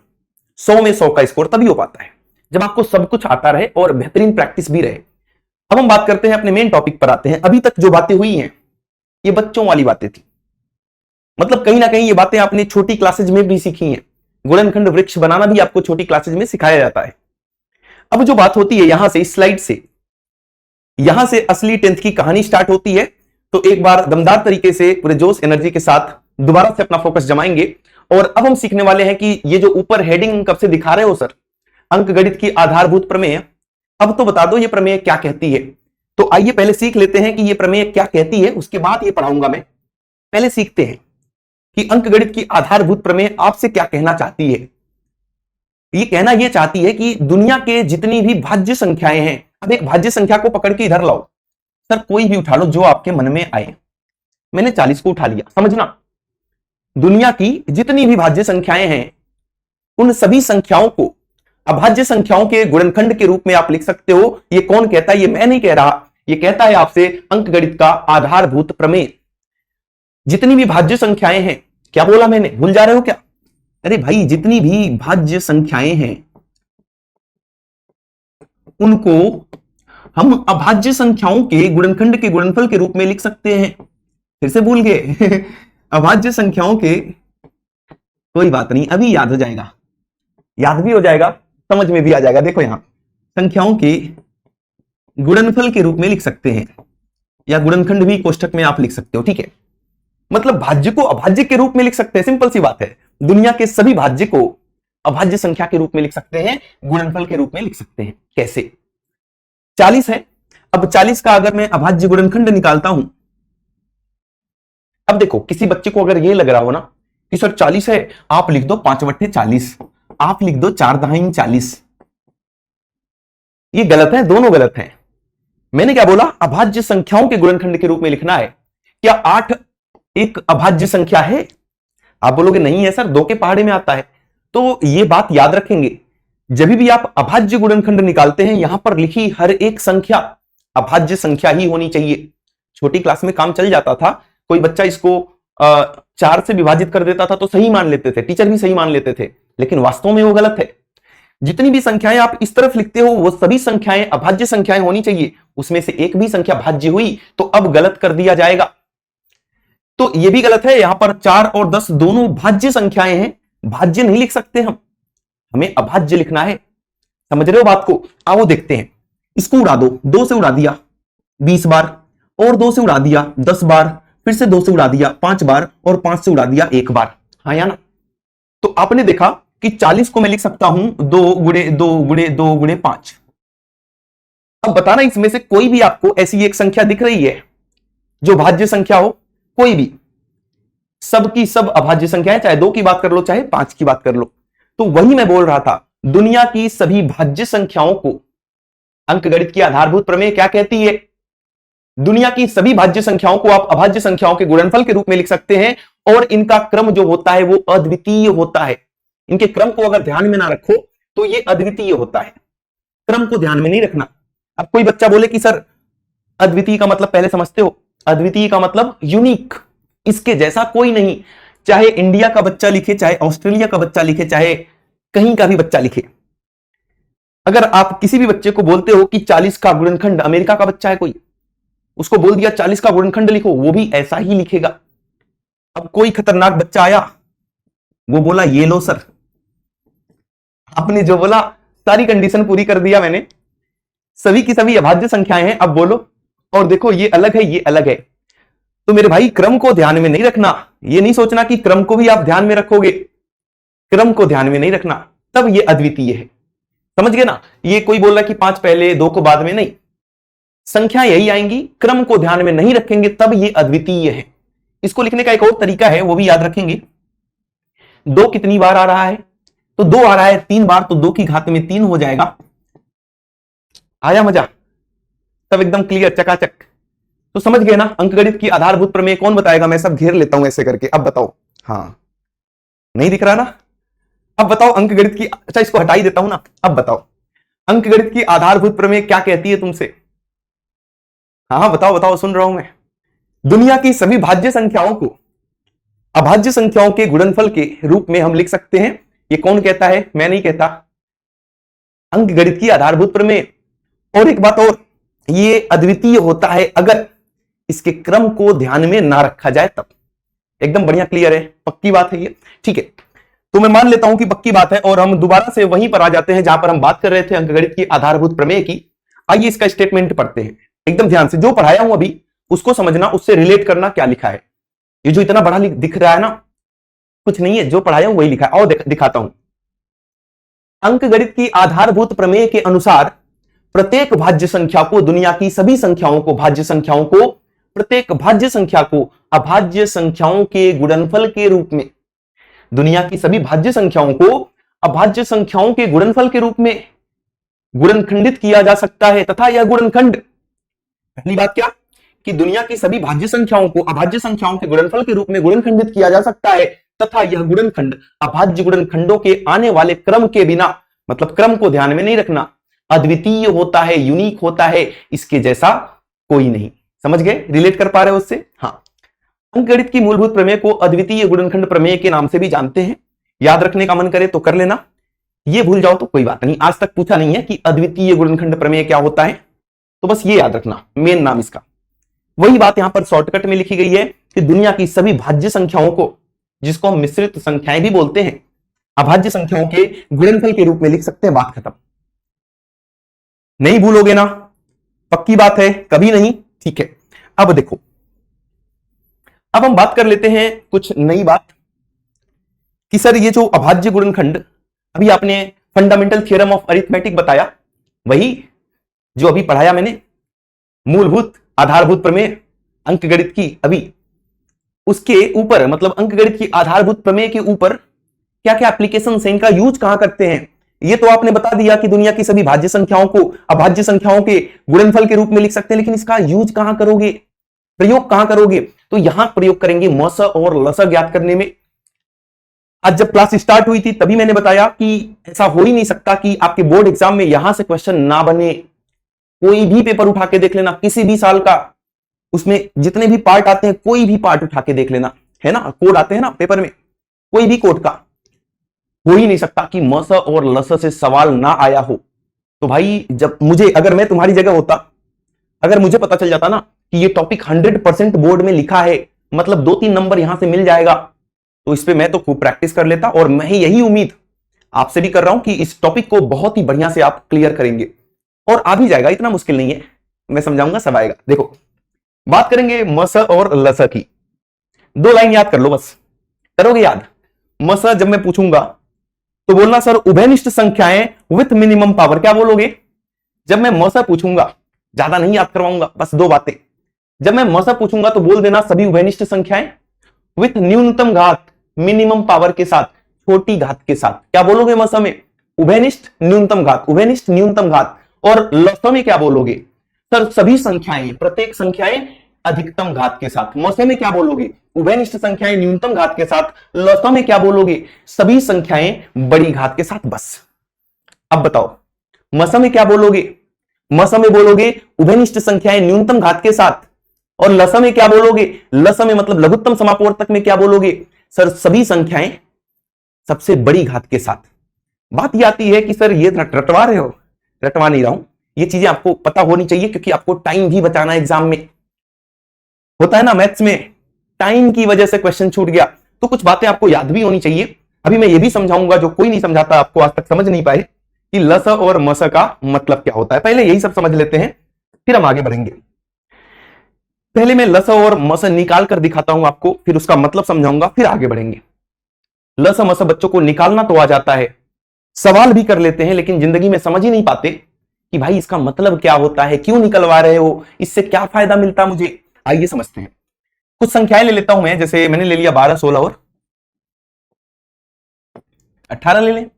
100 में 100 का स्कोर तभी हो पाता है जब आपको सब कुछ आता रहे और बेहतरीन प्रैक्टिस भी रहे। अब हम बात करते हैं अपने मेन टॉपिक पर आते हैं। अभी तक जो बातें हुई हैं ये बच्चों वाली बातें थी, मतलब कहीं ना कहीं ये बातें आपने छोटी क्लासेज में भी सीखी हैं। गुणनखंड वृक्ष बनाना भी आपको छोटी क्लासेज में सिखाया जाता है। अब जो बात होती है यहां से, इस स्लाइड से, यहां से असली 10th की कहानी स्टार्ट होती है। तो एक बार दमदार तरीके से पूरे जोश एनर्जी के साथ दोबारा से अपना फोकस जमाएंगे। और अब हम सीखने वाले हैं कि ये जो ऊपर हेडिंग कब से दिखा रहे हो सर, अंकगणित की आधारभूत प्रमेय, अब तो बता दो ये प्रमेय क्या कहती है। तो आइए पहले सीख लेते हैं कि ये प्रमेय क्या कहती है, उसके बाद ये पढ़ाऊंगा मैं। पहले सीखते हैं कि अंकगणित की आधारभूत प्रमेय आपसे क्या कहना चाहती है। ये कहना ये चाहती है कि दुनिया के जितनी भी भाज्य संख्याएं हैं, अब एक भाज्य संख्या को पकड़ के इधर लाओ सर, कोई भी उठा लो जो आपके मन में आए। मैंने 40 को उठा लिया, समझना, दुनिया की जितनी भी भाज्य संख्याएं हैं उन सभी संख्याओं को अभाज्य संख्याओं के गुणनखंड के रूप में आप लिख सकते हो। ये कौन कहता है? ये मैं नहीं कह रहा, ये कहता है आपसे अंकगणित का आधारभूत प्रमेय। जितनी भी भाज्य संख्याएं हैं, क्या बोला मैंने, भूल जा रहे हो क्या? अरे भाई, जितनी भी भाज्य संख्याएं हैं उनको हम अभाज्य संख्याओं के गुणनखंड के गुणनफल के रूप में लिख सकते हैं। फिर से भूल गए अभाज्य संख्याओं के, कोई बात नहीं, अभी याद हो जाएगा, याद भी हो जाएगा, समझ में भी आ जाएगा। देखो यहां संख्याओं के गुणनफल के रूप में लिख सकते हैं, या गुणनखंड भी कोष्ठक में आप लिख सकते हो, ठीक है। मतलब भाज्य को अभाज्य के रूप में लिख सकते हैं, सिंपल सी बात है। दुनिया के सभी भाज्य को अभाज्य संख्या के रूप में लिख सकते हैं, गुणनफल के रूप में लिख सकते हैं। कैसे? 40 है, अब 40 का अगर मैं अभाज्य गुणनखंड निकालता हूं, अब देखो किसी बच्चे को अगर ये लग रहा हो ना कि सर 40 है, आप लिख दो 5/40, आप लिख दो 4 40, ये गलत है, दोनों गलत हैं। मैंने क्या बोला? अभाज्य संख्याओं के गुणनखंड के रूप में लिखना है। क्या 8 एक अभाज्य संख्या है? आप बोलोगे नहीं है सर, 2 के पहाड़े में आता है। तो ये बात याद रखेंगे, जब भी आप अभाज्य गुणनखंड निकालते हैं, यहां पर लिखी हर एक संख्या अभाज्य संख्या ही होनी चाहिए। छोटी क्लास में काम चल जाता था, कोई बच्चा इसको 4 से विभाजित कर देता था तो सही मान लेते थे, टीचर भी सही मान लेते थे, लेकिन वास्तव में वो गलत है। जितनी भी संख्याएं आप इस तरफ लिखते हो वो सभी संख्याएं अभाज्य संख्याएं होनी चाहिए। उसमें से एक भी संख्या भाज्य हुई तो अब गलत कर दिया जाएगा। तो ये भी गलत है, यहां पर 4 और 10 दोनों भाज्य संख्याएं हैं, भाज्य नहीं लिख सकते हम, हमें अभाज्य लिखना है। समझ रहे हो बात को? आओ देखते हैं। इसको उड़ा दो, 2 से उड़ा दिया 20 बार, और 2 से उड़ा दिया 10 बार, फिर से 2 से उड़ा दिया 5 बार, और 5 से उड़ा दिया 1 बार। हाँ या ना? तो आपने देखा कि 40 को मैं लिख सकता हूं 2 गुणे 2 गुणे 2 गुणे 5। अब बताना इसमें से कोई भी आपको ऐसी एक संख्या दिख रही है जो भाज्य संख्या हो? कोई भी, सबकी सब अभाज्य संख्या है, चाहे 2 की बात कर लो चाहे 5 की बात कर लो। तो वही मैं बोल रहा था, दुनिया की सभी भाज्य संख्याओं को अंकगणित की आधारभूत प्रमेय क्या कहती है? दुनिया की सभी भाज्य संख्याओं को आप अभाज्य संख्याओं के गुणनफल के रूप में लिख सकते हैं, और इनका क्रम जो होता है वो अद्वितीय होता है। इनके क्रम को अगर ध्यान में ना रखो तो ये अद्वितीय होता है, क्रम को ध्यान में नहीं रखना। अब कोई बच्चा बोले कि सर अद्वितीय का मतलब पहले समझते हो? अद्वितीय का मतलब यूनिक, इसके जैसा कोई नहीं। चाहे इंडिया का बच्चा लिखे, चाहे ऑस्ट्रेलिया का बच्चा लिखे, चाहे कहीं का भी बच्चा लिखे, अगर आप किसी भी बच्चे को बोलते हो कि 40 का गुणनखंड, अमेरिका का बच्चा है कोई, उसको बोल दिया 40 का गुणनखंड लिखो, वो भी ऐसा ही लिखेगा। अब कोई खतरनाक बच्चा आया, वो बोला ये लो सर, आपने जो बोला सारी कंडीशन पूरी कर दिया मैंने, सभी की सभी अभाज्य संख्याएं हैं, अब बोलो, और देखो ये अलग है ये अलग है। तो मेरे भाई क्रम को ध्यान में नहीं रखना, ये नहीं सोचना कि क्रम को भी आप ध्यान में रखोगे, क्रम को ध्यान में नहीं रखना, तब ये अद्वितीय है। समझ गए ना? ये कोई बोल रहा है कि 5 पहले 2 को बाद में, नहीं, संख्या यही आएंगी, क्रम को ध्यान में नहीं रखेंगे तब ये अद्वितीय है। इसको लिखने का एक और तरीका है, वो भी याद रखेंगे। 2 कितनी बार आ रहा है? तो 2 आ रहा है 3 बार, तो 2 की घात में 3 हो जाएगा। आया मजा? तब एकदम क्लियर, चकाचक। तो समझ गए ना अंकगणित की आधारभूत प्रमेय? कौन बताएगा? मैं सब घेर लेता हूं ऐसे करके। अब बताओ। हाँ, नहीं दिख रहा ना? अब बताओ अंकगणित की, अच्छा इसको हटा ही देता हूं ना। अब बताओ अंकगणित की आधारभूत प्रमेय क्या कहती है तुमसे? हाँ बताओ बताओ, सुन रहा हूं मैं। दुनिया की सभी भाज्य संख्याओं को अभाज्य संख्याओं के गुणनफल के रूप में हम लिख सकते हैं। ये कौन कहता है? मैं नहीं कहता, अंकगणित की आधारभूत प्रमेय। और एक बात और, ये अद्वितीय होता है अगर इसके क्रम को ध्यान में ना रखा जाए तब। एकदम बढ़िया क्लियर है, पक्की बात है ये, ठीक है। तो मैं मान लेता हूं कि पक्की बात है और हम दोबारा से वहीं पर आ जाते हैं जहां पर हम बात कर रहे थे अंकगणित की आधारभूत प्रमेय की। आइए इसका स्टेटमेंट पढ़ते हैं एकदम ध्यान से, जो पढ़ाया हूं अभी उसको समझना, उससे रिलेट करना क्या लिखा है। ये जो इतना बड़ा दिख रहा है ना, कुछ नहीं है, जो पढ़ाया हूं वही लिखा है। और दिखाता हूं। अंकगणित की आधारभूत प्रमेय के अनुसार प्रत्येक भाज्य संख्या को, दुनिया की सभी संख्याओं को, भाज्य संख्याओं को, प्रत्येक भाज्य संख्या को अभाज्य संख्याओं के गुणनफल के रूप में, दुनिया की सभी भाज्य संख्याओं को अभाज्य संख्याओं के गुणनफल के रूप में गुणनखंडित किया जा सकता है तथा यह गुणनखंड, पहली बात क्या कि दुनिया की सभी भाज्य संख्याओं को अभाज्य संख्याओं के गुणनफल के रूप में गुणनखंडित किया जा सकता है तथा यह गुणनखंड अभाज्य गुणनखंडों के आने वाले क्रम के बिना, मतलब क्रम को ध्यान में नहीं रखना, अद्वितीय होता है, यूनिक होता है, इसके जैसा कोई नहीं। समझ गए? रिलेट कर पा रहे हो उससे? हाँ। अंकगणित की मूलभूत प्रमेय को अद्वितीय गुणनखंड प्रमेय के नाम से भी जानते हैं। याद रखने का मन करे तो कर लेना, ये भूल जाओ तो कोई बात नहीं, आज तक पूछा नहीं है कि अद्वितीय गुणनखंड प्रमेय क्या होता है, तो बस ये याद रखना, मेन नाम इसका। वही बात यहां पर शॉर्टकट में लिखी गई है कि दुनिया की सभी भाज्य संख्याओं को, जिसको हम मिश्रित संख्याएं भी बोलते हैं, अभाज्य संख्याओं के गुणनफल के रूप में लिख सकते हैं। बात खत्म। नहीं भूलोगे ना? पक्की बात है? कभी नहीं? ठीक है। अब देखो, अब हम बात कर लेते हैं कुछ नई बात कि सर ये जो अभाज्य गुणनखंड, अभी आपने फंडामेंटल थ्योरम ऑफ अरिथमेटिक बताया, वही जो अभी पढ़ाया मैंने, मूलभूत आधारभूत प्रमेय अंकगणित की, अभी उसके ऊपर, मतलब अंकगणित की आधारभूत प्रमेय के ऊपर क्या क्या एप्लीकेशन है, इनका यूज कहां करते हैं, ये तो आपने बता दिया कि दुनिया की सभी भाज्य संख्याओं को अभाज्य संख्याओं के गुणनफल के रूप में लिख सकते हैं, लेकिन इसका यूज कहां करोगे, प्रयोग कहां करोगे? तो यहां प्रयोग करेंगे मस और लस ज्ञात करने में। आज जब क्लास स्टार्ट हुई थी तभी मैंने बताया कि ऐसा हो ही नहीं सकता कि आपके बोर्ड एग्जाम में यहां से क्वेश्चन ना बने। कोई भी पेपर उठा के देख लेना, किसी भी साल का, उसमें जितने भी पार्ट आते हैं कोई भी पार्ट उठा के देख लेना, है ना, कोड आते हैं ना पेपर में, कोई भी कोड का, हो ही नहीं सकता कि मस और लस से सवाल ना आया हो। तो भाई जब मुझे, अगर मैं तुम्हारी जगह होता, अगर मुझे पता चल जाता ना कि ये टॉपिक 100% बोर्ड में लिखा है, मतलब 2-3 नंबर यहां से मिल जाएगा, तो इस पे मैं तो खूब प्रैक्टिस कर लेता। और मैं यही उम्मीद आपसे भी कर रहा हूं कि इस टॉपिक को बहुत ही बढ़िया से आप क्लियर करेंगे और आ भी जाएगा, इतना मुश्किल नहीं है, मैं समझाऊंगा, सब आएगा। देखो, बात करेंगे मस और लस की। 2 लाइन याद कर लो बस, करोगे याद? मस जब मैं पूछूंगा तो बोलना सर उभयनिष्ठ संख्याएं विथ मिनिमम पावर, क्या बोलोगे? जब मैं मस पूछूंगा, ज्यादा नहीं याद करवाऊंगा, बस 2 बातें। जब मैं मस पूछूंगा तो बोल देना सभी उभयनिष्ठ संख्याएं विथ न्यूनतम घात, मिनिमम पावर के साथ, छोटी घात के साथ। क्या बोलोगे मस में? उभयनिष्ठ न्यूनतम घात, उभयनिष्ठ न्यूनतम घात। और लस में क्या बोलोगे? सर सभी संख्याएं, प्रत्येक संख्याएं अधिकतम घात के साथ। मस में क्या बोलोगे? उभयनिष्ठ संख्याएं न्यूनतम घात के साथ। लस में क्या बोलोगे? सभी संख्याएं बड़ी घात के साथ। बस अब बताओ, मस में क्या बोलोगे? मस में बोलोगे उभयनिष्ठ संख्याएं न्यूनतम घात के साथ। और लस में क्या बोलोगे? लस में मतलब लघुत्तम समापवर्तक में क्या बोलोगे? सर सभी संख्याएं सबसे बड़ी घात के साथ। बात यह आती है कि सर ये रटवा रहे हो? रटवा नहीं रहा हूं, ये चीजें आपको पता होनी चाहिए, क्योंकि आपको टाइम भी बचाना है। एग्जाम में होता है ना, मैथ्स में टाइम की वजह से क्वेश्चन छूट गया, तो कुछ बातें आपको याद भी होनी चाहिए। अभी मैं ये भी समझाऊंगा जो कोई नहीं समझाता, आपको आज तक समझ नहीं पाए, कि लस और मस का मतलब क्या होता है। पहले यही सब समझ लेते हैं, फिर हम आगे बढ़ेंगे। पहले मैं लस और मस निकाल कर दिखाता हूं आपको, फिर उसका मतलब समझाऊंगा, फिर आगे बढ़ेंगे। लस मस बच्चों को निकालना तो आ जाता है, सवाल भी कर लेते हैं, लेकिन जिंदगी में समझ ही नहीं पाते कि भाई इसका मतलब क्या होता है, क्यों निकलवा रहे हो, इससे क्या फायदा मिलता मुझे। आइए समझते हैं। कुछ संख्याएं ले लेता हूं मैं, जैसे मैंने ले लिया 12, 16 और 18 ले लें,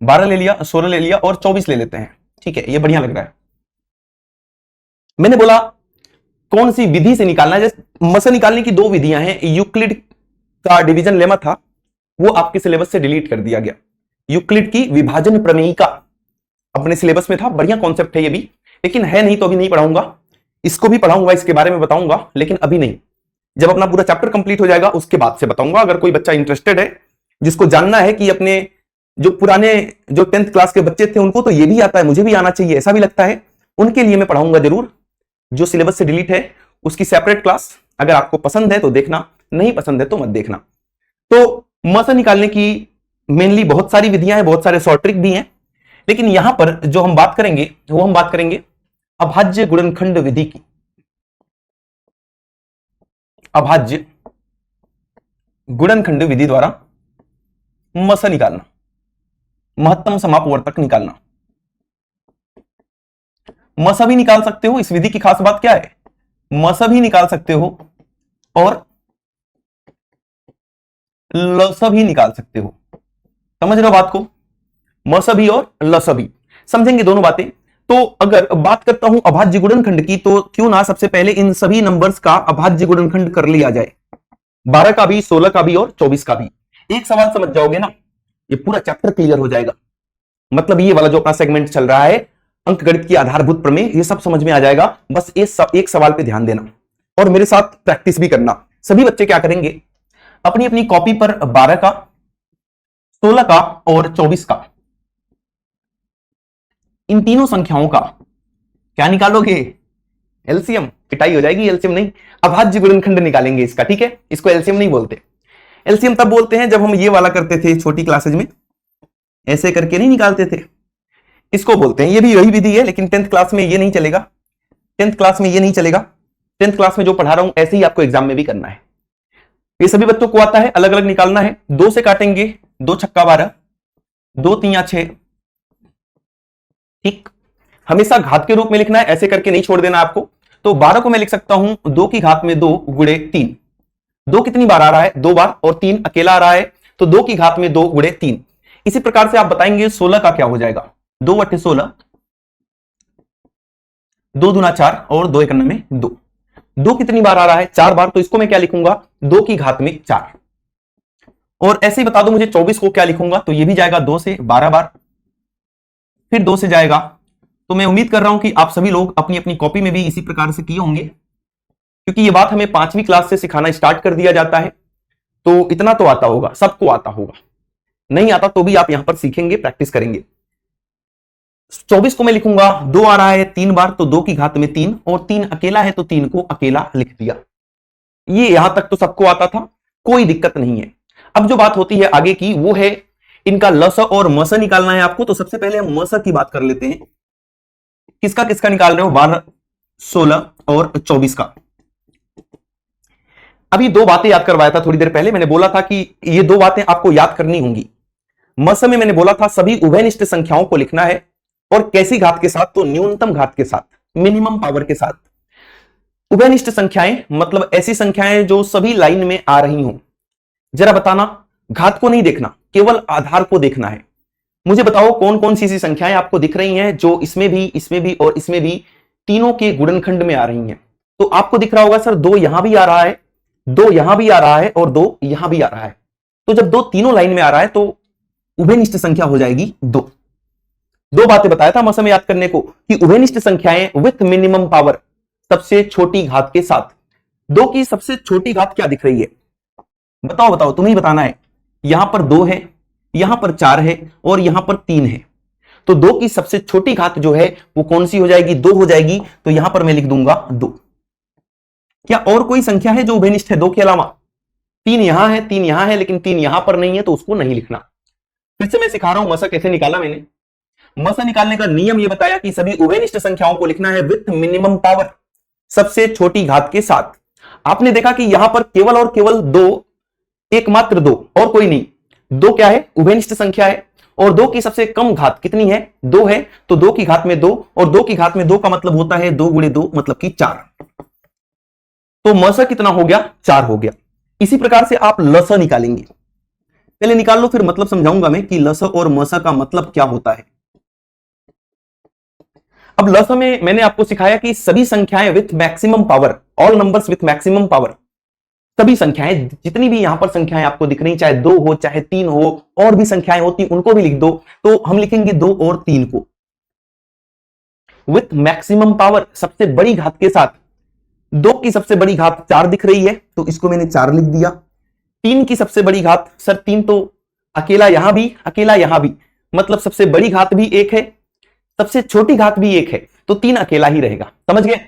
12 ले लिया, 16 ले लिया और 24 ले लेते हैं। ठीक है, ये बढ़िया लग रहा है। मैंने बोला कौन सी विधि से निकालना है। जैसे मस निकालने की 2 विधियां हैं। यूक्लिड का डिवीजन लेमा था, वो आपके सिलेबस से डिलीट कर दिया गया। यूक्लिड की विभाजन प्रमेयिका अपने सिलेबस में था, बढ़िया कॉन्सेप्ट है ये भी, लेकिन है नहीं तो अभी नहीं पढ़ाऊंगा। इसको भी पढ़ाऊंगा, इसके बारे में बताऊंगा, लेकिन अभी नहीं। जब अपना पूरा चैप्टर कंप्लीट हो जाएगा उसके बाद से बताऊंगा। अगर कोई बच्चा इंटरेस्टेड है, जिसको जानना है कि अपने जो पुराने जो 10th क्लास के बच्चे थे उनको तो ये भी आता है, मुझे भी आना चाहिए, ऐसा भी लगता है, उनके लिए मैं पढ़ाऊंगा जरूर। जो सिलेबस से डिलीट है उसकी सेपरेट क्लास अगर आपको पसंद है तो देखना, नहीं पसंद है तो मत देखना। तो मसा निकालने की मेनली बहुत सारी विधियां हैं, बहुत सारे शॉर्ट ट्रिक भी हैं, लेकिन यहां पर जो हम बात करेंगे वो हम बात करेंगे अभाज्य गुणनखंड विधि की। अभाज्य गुणनखंड विधि द्वारा मसा निकालना, महत्तम समापवर्तक निकालना। मसा भी निकाल सकते हो, इस विधि की खास बात क्या है, मसा भी निकाल सकते हो और लसा भी निकाल सकते हो। समझ रहे हो बात को, मसा भी और लसा भी, समझेंगे दोनों बातें। तो अगर बात करता हूं अभाज्य गुणनखंड की, तो क्यों ना सबसे पहले इन सभी नंबर्स का अभाज्य गुणनखंड कर लिया जाए, 12 का भी, 16 का भी और 24 का भी। एक सवाल समझ जाओगे ना, ये पूरा चैप्टर क्लियर हो जाएगा। मतलब ये वाला जो अपना सेगमेंट चल रहा है अंकगणित की आधारभूत प्रमेय, ये सब समझ में आ जाएगा। बस एक सवाल पे ध्यान देना और मेरे साथ प्रैक्टिस भी करना। सभी बच्चे क्या करेंगे, अपनी अपनी कॉपी पर 12 का, 16 का और 24 का, इन तीनों संख्याओं का क्या निकालोगे, एलसीएम। पिटाई हो जाएगी, एलसीएम नहीं, अभाज्य गुणनखंड निकालेंगे इसका, ठीक है। इसको एलसीएम नहीं बोलते, एलसीएम तब बोलते हैं जब हम ये वाला करते थे छोटी क्लासेज में, ऐसे करके नहीं निकालते थे, इसको बोलते हैं। ये भी वही विधि है, लेकिन 10th क्लास में ये नहीं चलेगा, 10th क्लास में ये नहीं चलेगा। 10th क्लास में जो पढ़ा रहा हूं ऐसे ही आपको एग्जाम में भी करना है। ये सभी बच्चों को आता है, अलग अलग निकालना है। 2 से काटेंगे, 2 छक्का 12, 2 3 6, ठीक। हमेशा घात के रूप में लिखना है, ऐसे करके नहीं छोड़ देना आपको। तो 12 को मैं लिख सकता हूं 2 की घात में 2 गुणे 3। 2 कितनी बार आ रहा है, 2 बार, और 3 अकेला आ रहा है, तो 2 की घात में 2 गुणे 3। इसी प्रकार से आप बताएंगे 16 का क्या हो जाएगा, 2 × 16, 2 दूना 4 और 2 × 9 में 2। 2 कितनी बार आ रहा है, 4 बार, तो इसको मैं क्या लिखूंगा, 2 की घात में 4। और ऐसे ही बता दो मुझे 24 को क्या लिखूंगा, तो ये भी जाएगा 2 से 12 बार, फिर 2 से जाएगा। तो मैं उम्मीद कर रहा हूं कि आप सभी लोग अपनी अपनी कॉपी में भी इसी प्रकार से किए होंगे, क्योंकि ये बात हमें 5वीं क्लास से सिखाना स्टार्ट कर दिया जाता है। तो इतना तो आता होगा, सबको आता होगा, नहीं आता तो भी आप यहां पर सीखेंगे, प्रैक्टिस करेंगे। 24 को मैं लिखूंगा, 2 आ रहा है 3 बार, तो 2 की घात में 3, और 3 अकेला है तो 3 को अकेला लिख दिया। ये यहां तक तो सबको आता था, कोई दिक्कत नहीं है। अब जो बात होती है आगे की, वो है इनका लसा और मसा निकालना है आपको। तो सबसे पहले हम मसा की बात कर लेते हैं। किसका किसका निकाल रहे हो, 12, 16 और 24 का। अभी 2 बातें याद करवाया था थोड़ी देर पहले, मैंने बोला था कि ये 2 बातें आपको याद करनी होंगी। मसा में मैंने बोला था सभी उभयनिष्ठ संख्याओं को लिखना है, और कैसी घात के साथ, तो न्यूनतम घात के साथ, मिनिमम पावर के साथ। उभयनिष्ठ संख्याएं मतलब ऐसी संख्याएं जो सभी लाइन में आ रही हों। जरा बताना, घात को नहीं देखना, केवल आधार को देखना है। मुझे बताओ कौन कौन सी संख्याएं आपको दिख रही हैं जो इसमें भी और इसमें भी तीनों के गुणनखंड में आ रही हैं। तो आपको दिख रहा होगा सर 2 यहां भी आ रहा है, 2 यहां भी आ रहा है और 2 यहां भी आ रहा है। तो जब 2 तीनों लाइन में आ रहा है तो उभयनिष्ठ संख्या हो जाएगी 2। 2 बातें बताया था मसा में याद करने को, कि उभयनिष्ठ संख्याएं विथ मिनिमम पावर, सबसे छोटी घात के साथ। 2 की सबसे छोटी घात क्या दिख रही है, बताओ बताओ, तुम्हें ही बताना है। यहां पर 2 है, यहां पर 4 है और यहां पर 3 है। तो 2 की सबसे छोटी घात जो है वो कौन सी हो जाएगी, 2 हो जाएगी। तो यहां पर मैं लिख दूंगा 2। क्या और कोई संख्या है जो उभयनिष्ठ है 2 के अलावा? 3 यहां है, 3 यहां है, लेकिन 3 यहां पर नहीं है, तो उसको नहीं लिखना। फिर से मैं सिखा रहा हूं मसा कैसे निकाला मैंने। मसा निकालने का नियम ये बताया कि सभी उभयनिष्ठ संख्याओं को लिखना है विथ मिनिमम पावर, सबसे छोटी घात के साथ। आपने देखा कि यहां पर केवल और केवल 2, एकमात्र 2 और कोई नहीं। 2 क्या है, उभयनिष्ठ संख्या है, और 2 की सबसे कम घात कितनी है, 2 है। तो 2 की घात में 2, और 2 की घात में 2 का मतलब होता है 2 × 2 मतलब कि 4। तो मसा कितना हो गया, 4 हो गया। इसी प्रकार से आप लसा निकालेंगे। पहले निकाल लो, फिर मतलब समझाऊंगा मैं कि लसा और मसा का मतलब क्या होता है। अब लसा में मैंने आपको सिखाया कि सभी संख्याएं with maximum power, all numbers with maximum power, सभी संख्याएं, जितनी भी यहां पर संख्याएं आपको दिख रही, चाहे 2 हो चाहे 3 हो, और भी संख्याएं होती उनको भी लिख दो। तो हम लिखेंगे 2 और 3 को विथ मैक्सिमम पावर, सबसे बड़ी घात के साथ। 2 की सबसे बड़ी घात 4 दिख रही है, तो इसको मैंने 4 लिख दिया। 3 की सबसे बड़ी घात, सर 3 तो अकेला यहां भी, अकेला यहां भी, मतलब सबसे बड़ी घात भी 1 है, सबसे छोटी घात भी 1 है, तो 3 अकेला ही रहेगा। समझ गए?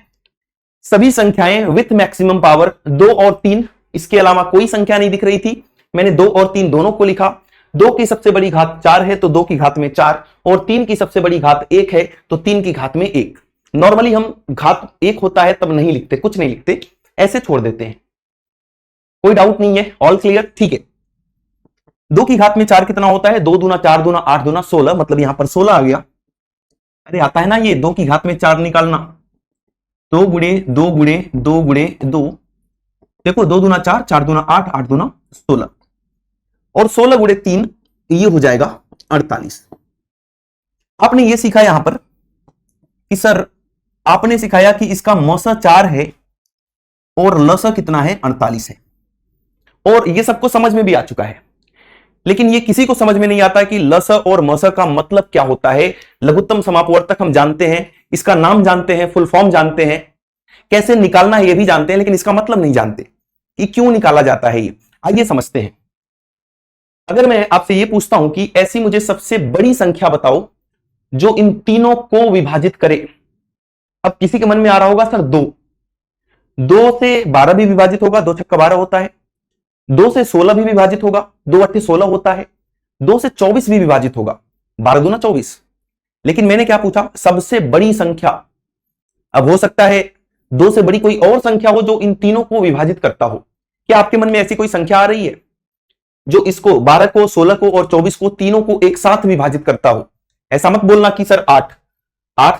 सभी संख्याएं विथ मैक्सिमम पावर 2 और 3, इसके अलावा कोई संख्या नहीं दिख रही थी। मैंने 2 और 3 दोनों को लिखा। 2 की सबसे बड़ी घात 4 है तो 2 की घात में 4, और 3 की सबसे बड़ी घात 1 है तो 3 की घात में 1। नॉर्मली हम घात 1 होता है तब नहीं लिखते, कुछ नहीं लिखते, ऐसे छोड़ देते हैं। कोई डाउट नहीं है, ऑल क्लियर, ठीक है। 2 की घात में 4 कितना होता है? 2 दूना 4 दूना 8 दूना 16, मतलब यहां पर 16 आ गया। अरे आता है ना ये 2 की घात में 4 निकालना, 2 गुणे 2 गुणे 2 गुणे 2, देखो 2 दूना 4, 4 दूना 8, 8 दूना 16, और 16 गुणे 3 ये हो जाएगा 48। आपने ये सीखा यहां पर कि सर आपने सिखाया कि इसका मौसा 4 है और लसा कितना है? 48 है, और ये सबको समझ में भी आ चुका है। लेकिन ये किसी को समझ में नहीं आता कि लस और मस का मतलब क्या होता है। लघुत्तम समापवर्तक हम जानते हैं, इसका नाम जानते हैं, फुल फॉर्म जानते हैं, कैसे निकालना है ये भी जानते हैं, लेकिन इसका मतलब नहीं जानते कि क्यों निकाला जाता है ये। आइए समझते हैं। अगर मैं आपसे ये पूछता हूं कि ऐसी मुझे सबसे बड़ी संख्या बताओ जो इन तीनों को विभाजित करे, अब किसी के मन में आ रहा होगा सर 2 से 12 भी विभाजित होगा, 2 छक्का 12 होता है। 2 से 16 भी विभाजित होगा, 2 अट्ठे 16 होता है। 2 से 24 भी विभाजित होगा, 12 दूना 24। लेकिन मैंने क्या पूछा? सबसे बड़ी संख्या। अब हो सकता है 2 से बड़ी कोई और संख्या हो जो इन तीनों को विभाजित करता हो। क्या आपके मन में ऐसी कोई संख्या आ रही है जो इसको 12 को 16 को और 24 को तीनों को एक साथ विभाजित करता हो? ऐसा मत बोलना कि सर 8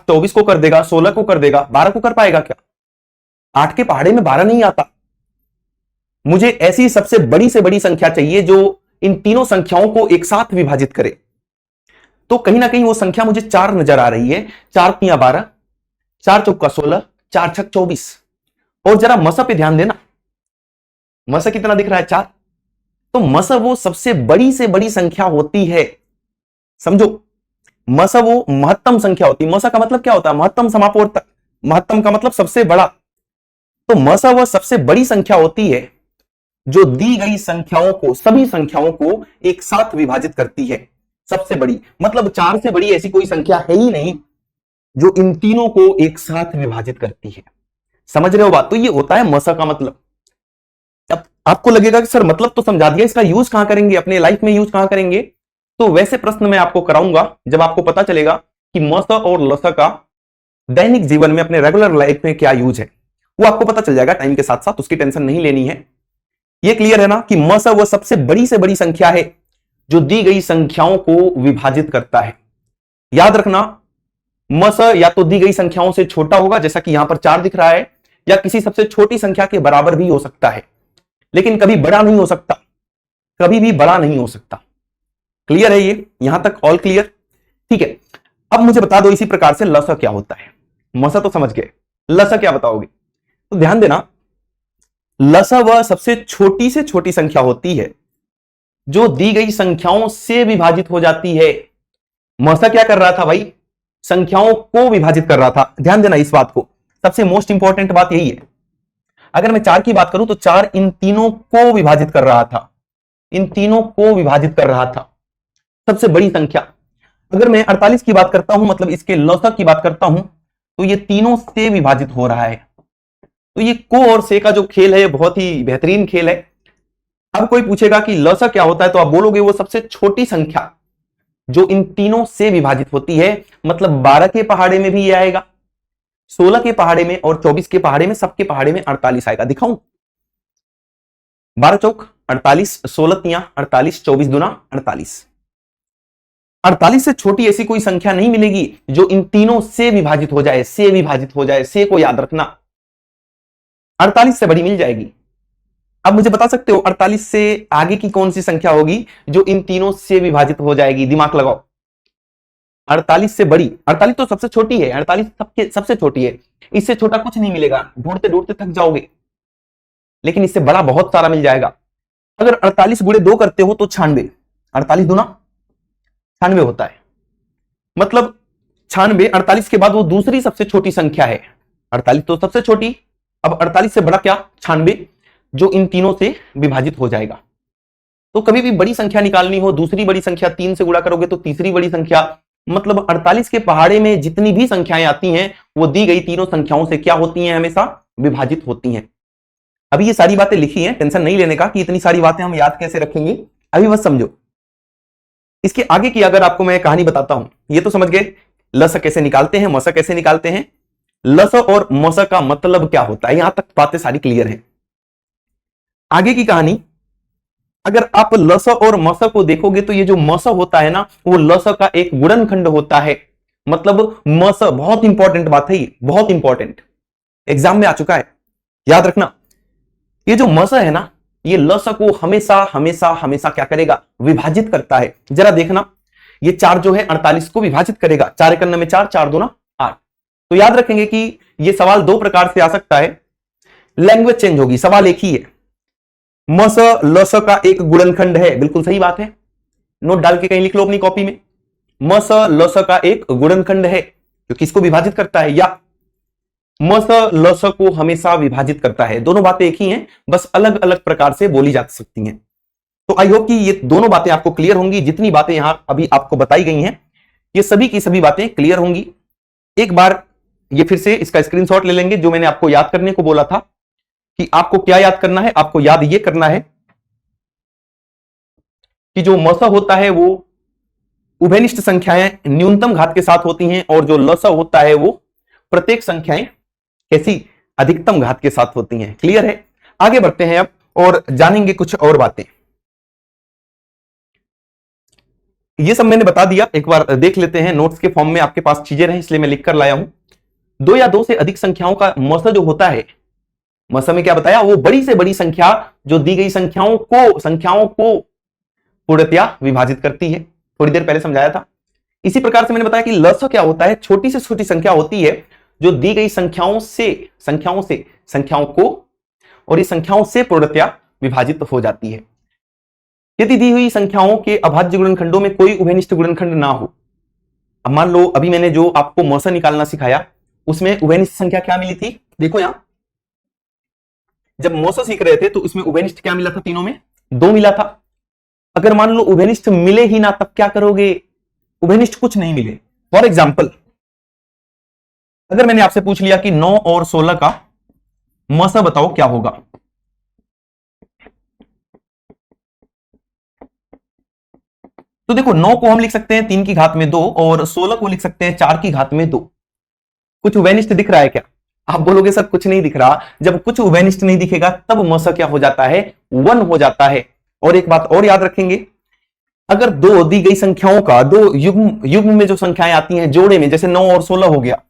24 को कर देगा, 16 को कर देगा, 12 को कर पाएगा क्या? 8 के पहाड़े में 12 नहीं आता। मुझे ऐसी सबसे बड़ी से बड़ी संख्या चाहिए जो इन तीनों संख्याओं को एक साथ विभाजित करे। तो कहीं ना कहीं वो संख्या मुझे 4 नजर आ रही है। 4 तिया 12, 4 चौका 16, 4 छक 24। और जरा मसा पे ध्यान देना, मसा कितना दिख रहा है? 4। तो मसा वो सबसे बड़ी से बड़ी संख्या होती है, समझो। मसा वो महत्तम संख्या होती है। मसा का मतलब क्या होता है? महत्तम समापवर्तक। महत्तम का मतलब सबसे बड़ा। तो मसा वह सबसे बड़ी संख्या होती है जो दी गई संख्याओं को, सभी संख्याओं को एक साथ विभाजित करती है। सबसे बड़ी मतलब 4 से बड़ी ऐसी कोई संख्या है ही नहीं जो इन तीनों को एक साथ विभाजित करती है। समझ रहे हो बात? तो ये होता है मसा का मतलब। अब आपको लगेगा कि सर मतलब तो समझा दिया, इसका यूज कहां करेंगे, अपने लाइफ में यूज कहां करेंगे? तो वैसे प्रश्न मैं आपको कराऊंगा जब आपको पता चलेगा कि मसा और लसा का दैनिक जीवन में, अपने रेगुलर लाइफ में क्या यूज है। वो आपको पता चल जाएगा टाइम के साथ साथ, उसकी टेंशन नहीं लेनी है। ये क्लियर है ना कि मसा वह सबसे बड़ी से बड़ी संख्या है जो दी गई संख्याओं को विभाजित करता है। याद रखना, मसा या तो दी गई संख्याओं से छोटा होगा, जैसा कि यहां पर 4 दिख रहा है, या किसी सबसे छोटी संख्या के बराबर भी हो सकता है, लेकिन कभी बड़ा नहीं हो सकता, कभी भी बड़ा नहीं हो सकता। क्लियर है ये? यहां तक ऑल क्लियर? ठीक है। अब मुझे बता दो इसी प्रकार से लसा क्या होता है। मसा तो समझ गए, लसा क्या बताओगे? तो ध्यान देना, लसा वह सबसे छोटी से छोटी संख्या होती है जो दी गई संख्याओं से विभाजित हो जाती है। मसा क्या कर रहा था भाई? संख्याओं को विभाजित कर रहा था। ध्यान देना इस बात को, सबसे मोस्ट इंपॉर्टेंट बात यही है। अगर मैं 4 की बात करूं तो 4 इन तीनों को विभाजित कर रहा था, इन तीनों को विभाजित कर रहा था, सबसे बड़ी संख्या। अगर मैं 48 की बात करता हूं, मतलब इसके लसा की बात करता हूं, तो ये तीनों से विभाजित हो रहा है। तो ये को और से का जो खेल है बहुत ही बेहतरीन खेल है। अब कोई पूछेगा कि लसा क्या होता है, तो आप बोलोगे वो सबसे छोटी संख्या जो इन तीनों से विभाजित होती है। मतलब 12 के पहाड़े में भी ये आएगा, 16 के पहाड़े में और 24 के पहाड़े में, सबके पहाड़े में 48 आएगा। दिखाऊं? 12 चौक 48, 16 तिया 48, 24 दूना 48। 48 से छोटी ऐसी कोई संख्या नहीं मिलेगी जो इन तीनों से विभाजित हो जाए, से विभाजित हो जाए। से को याद रखना, 48 से बड़ी मिल जाएगी। अब मुझे बता सकते हो 48 से आगे की कौन सी संख्या होगी जो इन तीनों से विभाजित हो जाएगी? दिमाग लगाओ। 48 से बड़ी, 48 तो सबसे छोटी है, 48 सबसे छोटी है, इससे छोटा कुछ नहीं मिलेगा, ढूंढते ढूंढते थक जाओगे। लेकिन इससे बड़ा बहुत सारा मिल जाएगा। अगर 48 गुणे 2 करते हो तो 96, 48 दूना 96 होता है। मतलब 96, 48 के बाद वो दूसरी सबसे छोटी संख्या है। 48 तो सबसे छोटी, अब 48 से बड़ा क्या? 96, जो इन तीनों से विभाजित हो जाएगा। तो कभी भी बड़ी संख्या निकालनी हो, दूसरी बड़ी संख्या 3 से गुणा करोगे तो तीसरी बड़ी संख्या, मतलब 48 के पहाड़े में जितनी भी संख्याएं आती हैं वो दी गई तीनों संख्याओं से क्या होती हैं? हमेशा विभाजित होती हैं। अभी ये सारी बातें लिखी हैं, टेंशन नहीं लेने का कि इतनी सारी बातें हम याद कैसे रखेंगे, अभी बस समझो। इसके आगे की अगर आपको मैं कहानी बताता हूं, ये तो समझ गए लस कैसे निकालते हैं, मस कैसे निकालते हैं, लस और मस का मतलब क्या होता है, यहां तक बातें सारी क्लियर है। आगे की कहानी, अगर आप लस और मस को देखोगे तो ये जो मस होता है ना, वो लस का एक गुणनखंड होता है। मतलब मस, बहुत इंपॉर्टेंट बात है ये, बहुत इंपॉर्टेंट, एग्जाम में आ चुका है, याद रखना। ये जो मस है ना, ये लस को हमेशा हमेशा हमेशा क्या करेगा, विभाजित करता है। जरा देखना, ये 4 जो है 48 को विभाजित करेगा, 4 एकम में 4, 4 दूना 8। तो याद रखेंगे कि ये सवाल 2 प्रकार से आ सकता है, लैंग्वेज चेंज होगी, सवाल एक ही है। मस लस का एक गुणनखंड है, बिल्कुल सही बात है, नोट डाल के कहीं लिख लो अपनी कॉपी में, मस लस का एक गुणनखंड है क्योंकि इसको विभाजित करता है, या मस लस को हमेशा विभाजित करता है। दोनों बातें एक ही हैं, बस अलग अलग प्रकार से बोली जा सकती हैं। तो आई होप कि ये दोनों बातें आपको क्लियर होंगी। जितनी बातें यहां अभी आपको बताई गई हैं, ये सभी की सभी बातें क्लियर होंगी। एक बार ये फिर से इसका स्क्रीनशॉट ले लेंगे, जो मैंने आपको याद करने को बोला था कि आपको क्या याद करना है, आपको याद ये करना है कि जो मस होता है वो उभयनिष्ठ संख्याएं न्यूनतम घात के साथ होती हैं, और जो लस होता है वो प्रत्येक संख्याएं कैसी, अधिकतम घात के साथ होती हैं। क्लियर है? आगे बढ़ते हैं अब और जानेंगे कुछ और बातें। ये सब मैंने बता दिया, एक बार देख लेते हैं, नोट्स के फॉर्म में आपके पास चीजें रही इसलिए मैं लिख कर लाया हूं। 2 या 2 से अधिक संख्याओं का मस जो होता है, मस में क्या बताया, वो बड़ी से बड़ी संख्या जो दी गई संख्याओं को पूर्णतया विभाजित करती है। थोड़ी देर पहले समझाया था। इसी प्रकार से मैंने बताया कि लस क्या होता है, छोटी से छोटी संख्या होती है जो दी गई संख्याओं को और इस संख्याओं से पूर्णतया विभाजित हो जाती है। यदि दी हुई संख्याओं के अभाज्य गुणनखंडों में कोई उभयनिष्ठ गुणनखंड ना हो, अब मान लो अभी मैंने जो आपको मस निकालना सिखाया उसमें उभयनिष्ठ संख्या क्या मिली थी, देखो यहां जब मस सीख रहे थे तो उसमें उभयनिष्ठ क्या मिला था, तीनों में 2 मिला था। अगर मान लो उभयनिष्ठ मिले ही ना, तब क्या करोगे, उभयनिष्ठ कुछ नहीं मिले। फॉर एग्जाम्पल, अगर मैंने आपसे पूछ लिया कि 9 और 16 का मस बताओ क्या होगा, तो देखो 9 को हम लिख सकते हैं 3 की घात में 2 और 16 को लिख सकते हैं 4 की घात में 2। कुछ उभयनिष्ठ दिख रहा है क्या? आप बोलोगे सर कुछ नहीं दिख रहा। जब कुछ उभयनिष्ठ नहीं दिखेगा तब मस क्या हो जाता है, 1 हो जाता है। और एक बात और याद रखेंगे, अगर 2 दी गई संख्याओं का, 2 युग्म में जो संख्याएं आती हैं जोड़े में, जैसे 9 और 16 हो गया,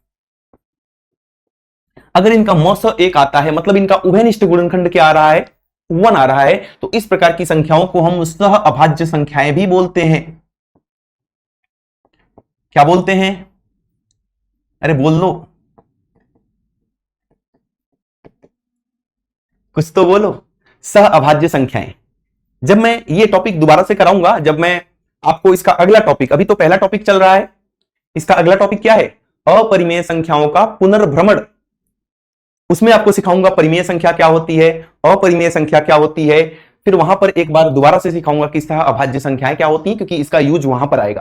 अगर इनका मस 1 आता है मतलब इनका उभयनिष्ठ गुणनखंड क्या आ रहा है, 1 आ रहा है, तो इस प्रकार की संख्याओं को हम सह अभाज्य संख्याएं भी बोलते हैं। क्या बोलते हैं, अरे बोल लो, कुछ तो बोलो, सह अभाज्य संख्याएं। जब मैं ये टॉपिक दोबारा से कराऊंगा, जब मैं आपको इसका अगला टॉपिक, अभी तो पहला टॉपिक चल रहा है, इसका अगला टॉपिक क्या है, अपरिमेय संख्याओं का पुनर्भ्रमण, उसमें आपको सिखाऊंगा परिमेय संख्या क्या होती है, अपरिमेय संख्या क्या होती है, फिर वहां पर एक बार दोबारा से सिखाऊंगा कि सह अभाज्य संख्याएं क्या होती हैं, क्योंकि इसका यूज वहां पर आएगा।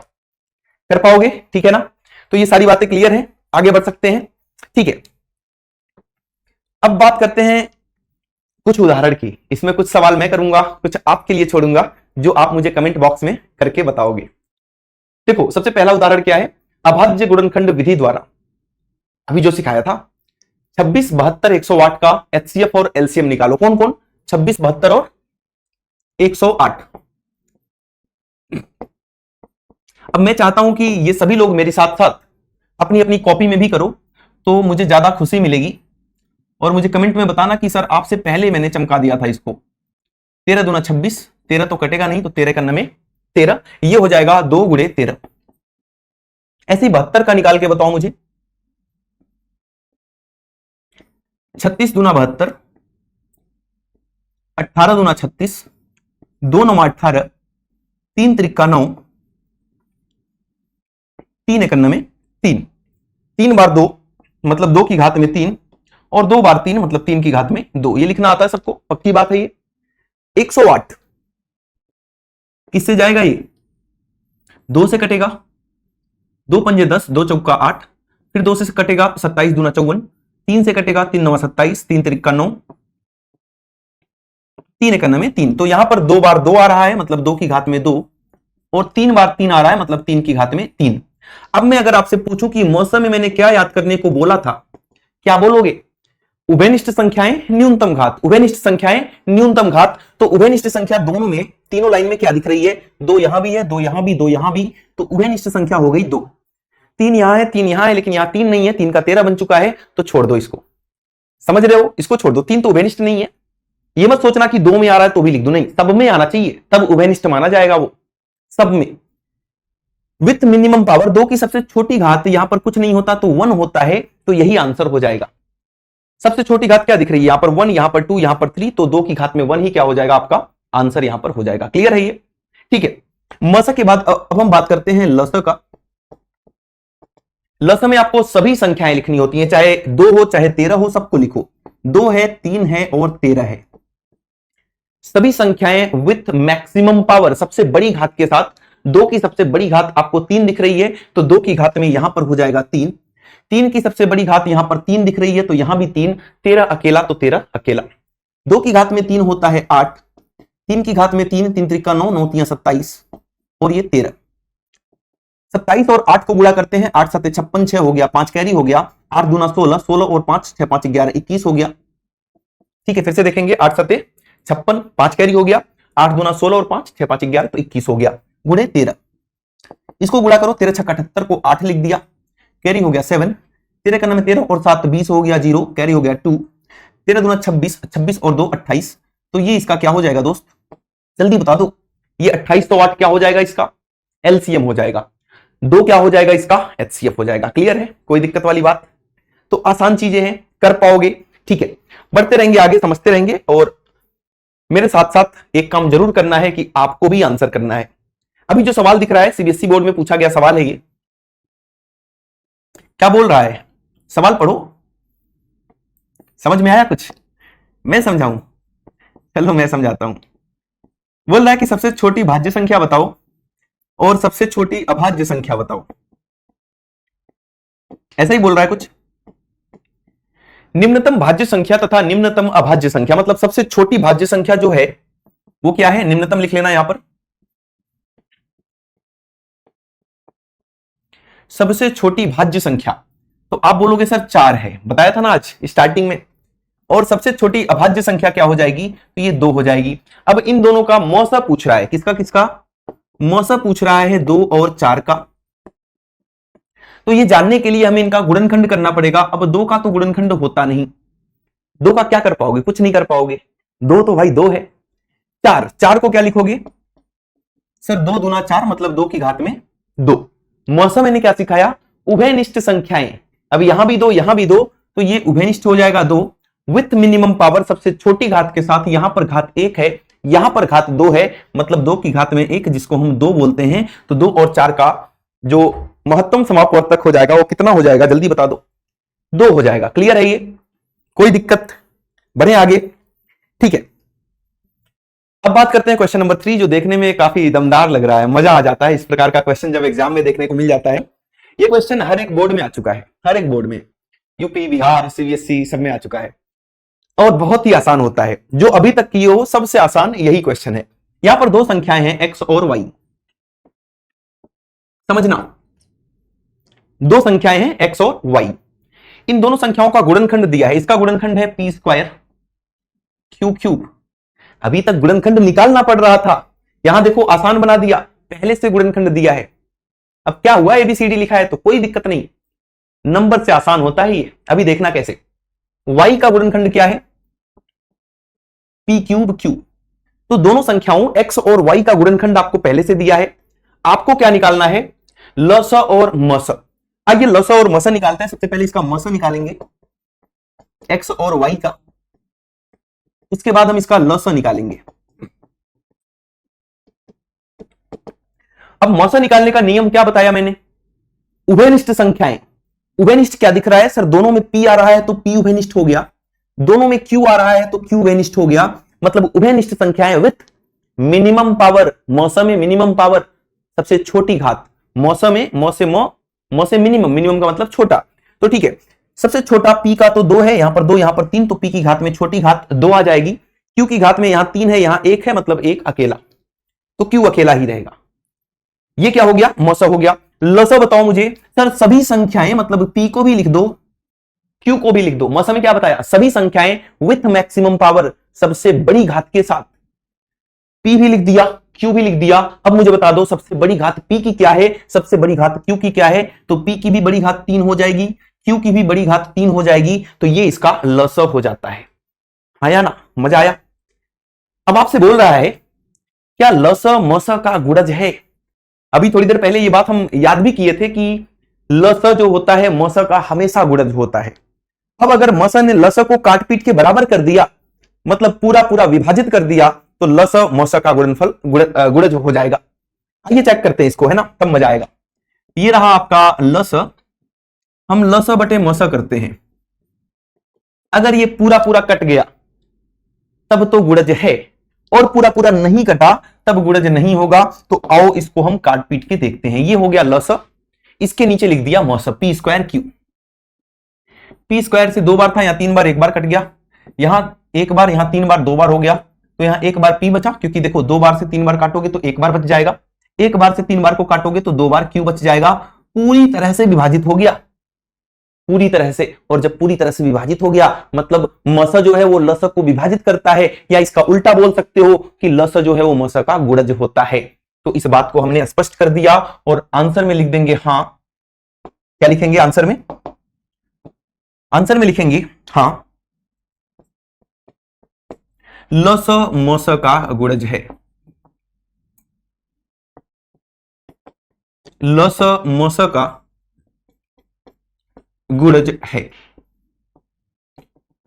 कर पाओगे? ठीक है ना? तो ये सारी बातें क्लियर है, आगे बढ़ सकते हैं। ठीक है, अब बात करते हैं कुछ उदाहरण की। इसमें कुछ सवाल मैं करूंगा, कुछ आपके लिए छोड़ूंगा, जो आप मुझे कमेंट बॉक्स में करके बताओगे। देखो सबसे पहला उदाहरण क्या है, अभाज्य गुणनखंड विधि द्वारा अभी जो सिखाया था 26, 72, 108 का एचसीएफ और एलसीएम निकालो। कौन कौन? 26, 72 और 108। अब मैं चाहता हूं कि ये सभी लोग मेरे साथ साथ अपनी अपनी कॉपी में भी करो, तो मुझे ज्यादा खुशी मिलेगी। और मुझे कमेंट में बताना कि सर आपसे पहले मैंने चमका दिया था इसको। 13 दूना 26, 13 तो कटेगा नहीं, तो 13 का में 13, ये हो जाएगा 2 गुणे 13। ऐसे ही 72 का निकाल के बताओ मुझे। 36 दूना 72, 18 दूना 36, 2 9 18, 3 त्रिका 9, 3 एकम में 3, 3 बार 2 मतलब 2 की घात में 3, और 2 बार 3 मतलब 3 की घात में 2। ये लिखना आता है सबको, पक्की बात है ये। 108 किससे जाएगा, ये 2 से कटेगा, 2 पंजे 10, 2 चौका 8, फिर 2 से कटेगा 27 दूना 54, 3 से कटेगा, 3 9 27, 3 3 9, 3 1 में 3, तो यहां पर 2 बार 2 आ रहा है, मतलब 2 की घात में 2, और 3 बार 3 आ रहा है, मतलब 3 की घात में 3। अब मैं अगर आपसे पूछूं कि मौसम में मैंने क्या याद करने को बोला था, क्या बोलोगे? उभयनिष्ठ संख्याएं न्यूनतम घात, उभयनिष्ठ संख्याएं न्यूनतम घात। तो उभयनिष्ठ संख्या दोनों में, तीनों लाइन में क्या दिख रही है? 2 यहां भी है, 2 यहां भी, 2 यहां भी, तो उभयनिष्ठ संख्या हो गई 2। 3 यहां है, 3 यहां है, लेकिन यहां 3 नहीं है, 3 का 13 बन चुका है, तो छोड़ दो इसको। समझ रहे हो? इसको छोड़ दो, 3 तो उभयनिष्ठ नहीं है। ये मत सोचना कि 2 में आ रहा है तो भी लिख दो, नहीं, सब में आना चाहिए, तब उभयनिष्ठ माना जाएगा वो, सब में। विथ मिनिमम पावर, 2 की सबसे छोटी घात, यहां पर कुछ नहीं होता तो 1 होता है, तो यही आंसर हो जाएगा। सबसे छोटी घात क्या दिख रही है? यहां पर 1, यहां पर 2, यहां पर 3, तो 2 की घात में 1 ही क्या हो जाएगा? आपका आंसर यहां पर हो जाएगा। क्लियर है ये? ठीक है। मस के बाद अब हम बात करते हैं लस का। लस में आपको सभी संख्याएं लिखनी होती हैं, चाहे 2 हो चाहे 13 हो, सबको लिखो। 2 है, 3 है और 13 है, सभी संख्याएं विथ मैक्सिमम पावर, सबसे बड़ी घात के साथ। 2 की सबसे बड़ी घात आपको 3 दिख रही है, तो 2 की घात में यहां पर हो जाएगा 3। 3 की सबसे बड़ी घात यहां पर 3 दिख रही है, तो यहां भी 3। 13 अकेला, तो 13 अकेला। 2 की घात में 3 होता है 8, 3 की घात में 3, 3 3 9, 9 3 27, और ये 13। 27 और 8 को गुणा करते हैं, 8 7 56, 6 हो गया, 5 कैरी हो गया, 8 दूना 16, 16 और 5 6 5 11 21 हो गया। ठीक है, फिर से देखेंगे, 8 7 56, 5 कैरी हो गया, 8 दूना 16 और 5 6 5 11, तो 21 हो गया, गुणे 13। इसको गुणा करो, 13 छक्का 78 को 8 लिख दिया, कैरी हो गया 7, 13 का नाम 13 और 7 20 हो गया 0, कैरी हो गया 2, 13 दूना 26, 26 और 2 28, तो ये इसका क्या हो जाएगा दोस्त? जल्दी बता दो। ये 28 तो 8 क्या हो जाएगा? इसका एलसीएम हो जाएगा। 2 क्या हो जाएगा? इसका एचसीएफ हो जाएगा। क्लियर है? कोई दिक्कत वाली बात? तो आसान चीजें हैं, कर पाओगे। ठीक है, बढ़ते रहेंगे आगे, समझते रहेंगे, और मेरे साथ साथ एक काम जरूर करना है कि आपको भी आंसर करना है। अभी जो सवाल दिख रहा है, सीबीएसई बोर्ड में पूछा गया सवाल है ये। क्या बोल रहा है? सवाल पढ़ो, समझ में आया कुछ? मैं समझाऊं? चलो मैं समझाता हूं। बोल रहा है कि सबसे छोटी भाज्य संख्या बताओ और सबसे छोटी अभाज्य संख्या बताओ, ऐसा ही बोल रहा है कुछ। निम्नतम भाज्य संख्या तथा निम्नतम अभाज्य संख्या, मतलब सबसे छोटी भाज्य संख्या जो है वो क्या है? निम्नतम लिख लेना यहां पर। सबसे छोटी भाज्य संख्या, तो आप बोलोगे सर 4 है, बताया था ना आज स्टार्टिंग में। और सबसे छोटी अभाज्य संख्या क्या हो जाएगी? तो ये 2 हो जाएगी। अब इन दोनों का मौसा पूछ रहा है, किसका किसका मौसा पूछ रहा है? 2 और 4 का। तो ये जानने के लिए हमें इनका गुणनखंड करना पड़ेगा। अब 2 का तो गुणनखंड होता नहीं, 2 का क्या कर पाओगे? कुछ नहीं कर पाओगे, 2 तो भाई 2 है। 4 को क्या लिखोगे सर? 2 दूना 4, मतलब 2 की घात में 2। मौसम मैंने क्या सिखाया? उभयनिष्ठ संख्याएं। अब यहां भी 2 यहां भी 2, तो ये उभयनिष्ठ हो जाएगा 2 विथ मिनिमम पावर, सबसे छोटी घात के साथ। यहां पर घात 1 है, यहां पर घात 2 है, मतलब 2 की घात में 1, जिसको हम 2 बोलते हैं। तो 2 और 4 का जो महत्तम समापवर्तक हो जाएगा वो कितना हो जाएगा? जल्दी बता दो। 2 हो जाएगा। क्लियर है ये? कोई दिक्कत? बढ़े आगे। ठीक है, अब बात करते हैं क्वेश्चन नंबर 3, जो देखने में काफी दमदार लग रहा है, मजा आ जाता है इस प्रकार का क्वेश्चन जब एग्जाम में देखने को मिल जाता है। ये क्वेश्चन हर एक बोर्ड में आ चुका है, हर एक बोर्ड में, यूपी बिहार सीबीएसई सब में आ चुका है, और बहुत ही आसान होता है। जो अभी तक किए हो सबसे आसान यही क्वेश्चन है। यहां पर 2 संख्याएं हैं, एक्स और वाई। समझना, 2 संख्याएं हैं एक्स और वाई। इन दोनों संख्याओं का गुणनखंड दिया है, इसका गुणनखंड है पी स्क्वायर क्यू क्यूब। अभी तक गुणनखंड निकालना पड़ रहा था, यहां देखो आसान बना दिया, पहले से गुणनखंड दिया है। अब क्या हुआ? एबीसीडी लिखा है तो कोई दिक्कत नहीं, नंबर से आसान होता है ये। अभी देखना कैसे। y का गुणनखंड क्या है? P cube Q. तो दोनों संख्याओं x और y का गुणनखंड आपको पहले से दिया है, आपको क्या निकालना है? लस और मस। आइए लस और मस निकालते हैं। सबसे पहले इसका मस निकालेंगे, x और y का, उसके बाद हम इसका लस निकालेंगे। अब मस निकालने का नियम क्या बताया मैंने? उभयनिष्ठ संख्याएं। उभयनिष्ठ क्या दिख रहा है सर? दोनों में p आ रहा है तो p उभयनिष्ठ हो गया, दोनों में q आ रहा है तो q उभयनिष्ठ हो गया। मतलब उभयनिष्ठ संख्याएं विथ मिनिमम पावर। मौसम में मिनिमम पावर, सबसे छोटी घात। मौसम में मौसे मिनिमम, मिनिमम का मतलब छोटा। तो ठीक है, सबसे छोटा p का तो 2 है, यहां पर 2, यहां पर 3, तो p की घात में छोटी घात 2 आ जाएगी। q की घात में यहां 3 है, यहां 1 है, मतलब 1 अकेला, तो q अकेला ही रहेगा। ये क्या हो गया, मौसा हो गया। लसा बताओ मुझे सर, सभी संख्याएं, मतलब p को भी लिख दो, q को भी लिख दो। मौसा में क्या बताया, सभी संख्याएं विथ मैक्सिमम पावर, सबसे बड़ी घात के साथ। p भी लिख दिया, q भी लिख दिया। अब मुझे बता दो सबसे बड़ी घात p की क्या है, सबसे बड़ी घात q की क्या है। तो p की भी बड़ी घात 3 हो जाएगी, q की भी बड़ी घात 3 हो जाएगी, तो ये इसका लसा हो जाता है। आया ना, मजा आया। अब आपसे बोल रहा है क्या लसा मसा का गुणज है। अभी थोड़ी देर पहले ये बात हम याद भी किए थे कि लसा जो होता है मसा का हमेशा गुणज होता है। अब अगर मसा ने लसा को काट पीट के बराबर कर दिया, मतलब पूरा पूरा विभाजित कर दिया, तो लसा मसा का गुणनफल गुणज हो जाएगा। आइए चेक करते हैं इसको, है ना, तब मजा आएगा। ये रहा आपका लसा, हम लसा बटे मसा करते हैं। अगर ये पूरा पूरा कट गया तब तो गुणज है, और पूरा पूरा नहीं कटा तब गुणज नहीं होगा। तो आओ इसको हम काट पीट के देखते हैं। ये हो गया लसा, इसके नीचे लिख दिया मौसा, P square Q. P square से 2 बार था, यहां 3 बार, 1 बार कट गया, यहां 1 बार, यहां 3 बार, 2 बार हो गया, तो यहां 1 बार पी बचा, क्योंकि देखो 2 बार से 3 बार काटोगे तो 1 बार बच जाएगा, 1 बार से 3 बार को काटोगे तो 2 बार क्यू बच जाएगा। पूरी तरह से विभाजित हो गया, पूरी तरह से। और जब पूरी तरह से विभाजित हो गया, मतलब मसा जो है वो लसा को विभाजित करता है, या इसका उल्टा बोल सकते हो कि लसा जो है वो मसा का गुणज होता है। तो इस बात को हमने स्पष्ट कर दिया, और आंसर में लिख देंगे हां। क्या लिखेंगे आंसर में, आंसर में लिखेंगे हां, लसा मसा का गुणज है। लसा मसा का गुणज है।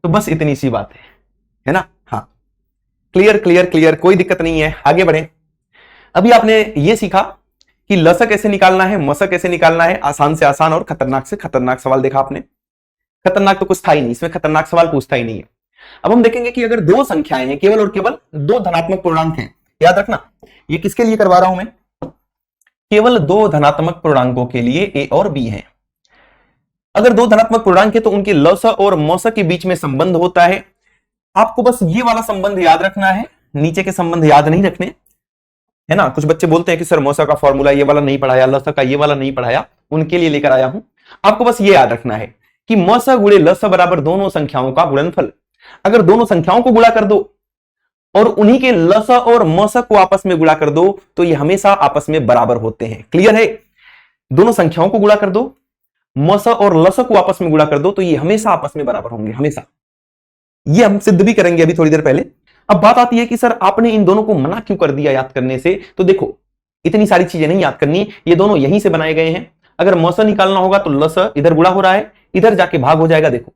तो बस इतनी सी बात है ना। हाँ, क्लियर क्लियर क्लियर, कोई दिक्कत नहीं है, आगे बढ़े। अभी आपने ये सीखा कि लसा कैसे निकालना है, मसा कैसे निकालना है। आसान से आसान और खतरनाक से खतरनाक सवाल देखा आपने। खतरनाक तो कुछ था ही नहीं, इसमें खतरनाक सवाल पूछता ही नहीं है। अब हम देखेंगे कि अगर 2 संख्याएं हैं, केवल और केवल 2 धनात्मक पूर्णांक हैं, याद रखना ये किसके लिए करवा रहा हूं मैं, केवल 2 धनात्मक पूर्णांकों के लिए, ए और बी है। अगर 2 धनात्मक पूर्णांक है तो उनके लसा और मौसा के बीच में संबंध होता है। आपको बस ये वाला संबंध याद रखना है, नीचे के संबंध याद नहीं रखने, है ना। कुछ बच्चे बोलते हैं कि सर मौसा का फॉर्मूला ये वाला नहीं पढ़ाया, लसा का ये वाला नहीं पढ़ाया, उनके लिए लेकर आया हूं। आपको बस ये याद रखना है कि मौसा गुणे लसा बराबर दोनों संख्याओं का गुणनफल। अगर दोनों संख्याओं को गुणा कर दो और उन्हीं के लसा और मौसा को आपस में गुणा कर दो, तो ये हमेशा आपस में बराबर होते हैं। क्लियर है, दोनों संख्याओं को गुणा कर दो, मौसा और लसा को आपस में गुणा कर दो, तो ये हमेशा आपस में बराबर होंगे, हमेशा। ये हम सिद्ध भी करेंगे अभी थोड़ी देर पहले। अब बात आती है कि सर आपने इन दोनों को मना क्यों कर दिया याद करने से। तो देखो, इतनी सारी चीजें नहीं याद करनी, ये दोनों यहीं से बनाए गए हैं। अगर मौसा निकालना होगा तो लसा इधर गुणा हो रहा है, इधर जाके भाग हो जाएगा। देखो,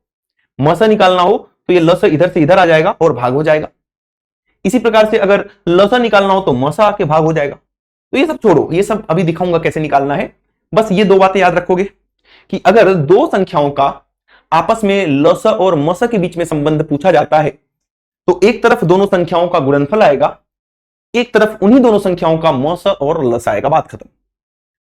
मौसा निकालना हो तो ये लसा इधर से इधर आ जाएगा और भाग हो जाएगा। इसी प्रकार से अगर लसा निकालना हो तो मौसा आके भाग हो जाएगा। तो ये सब छोड़ो, ये सब अभी दिखाऊंगा कैसे निकालना है। बस ये 2 बातें याद रखोगे कि अगर 2 संख्याओं का आपस में लसा और मौसा के बीच में संबंध पूछा जाता है, तो एक तरफ दोनों संख्याओं का गुणनफल आएगा, एक तरफ उन्हीं दोनों संख्याओं का मौसा और लसा आएगा। बात खत्म।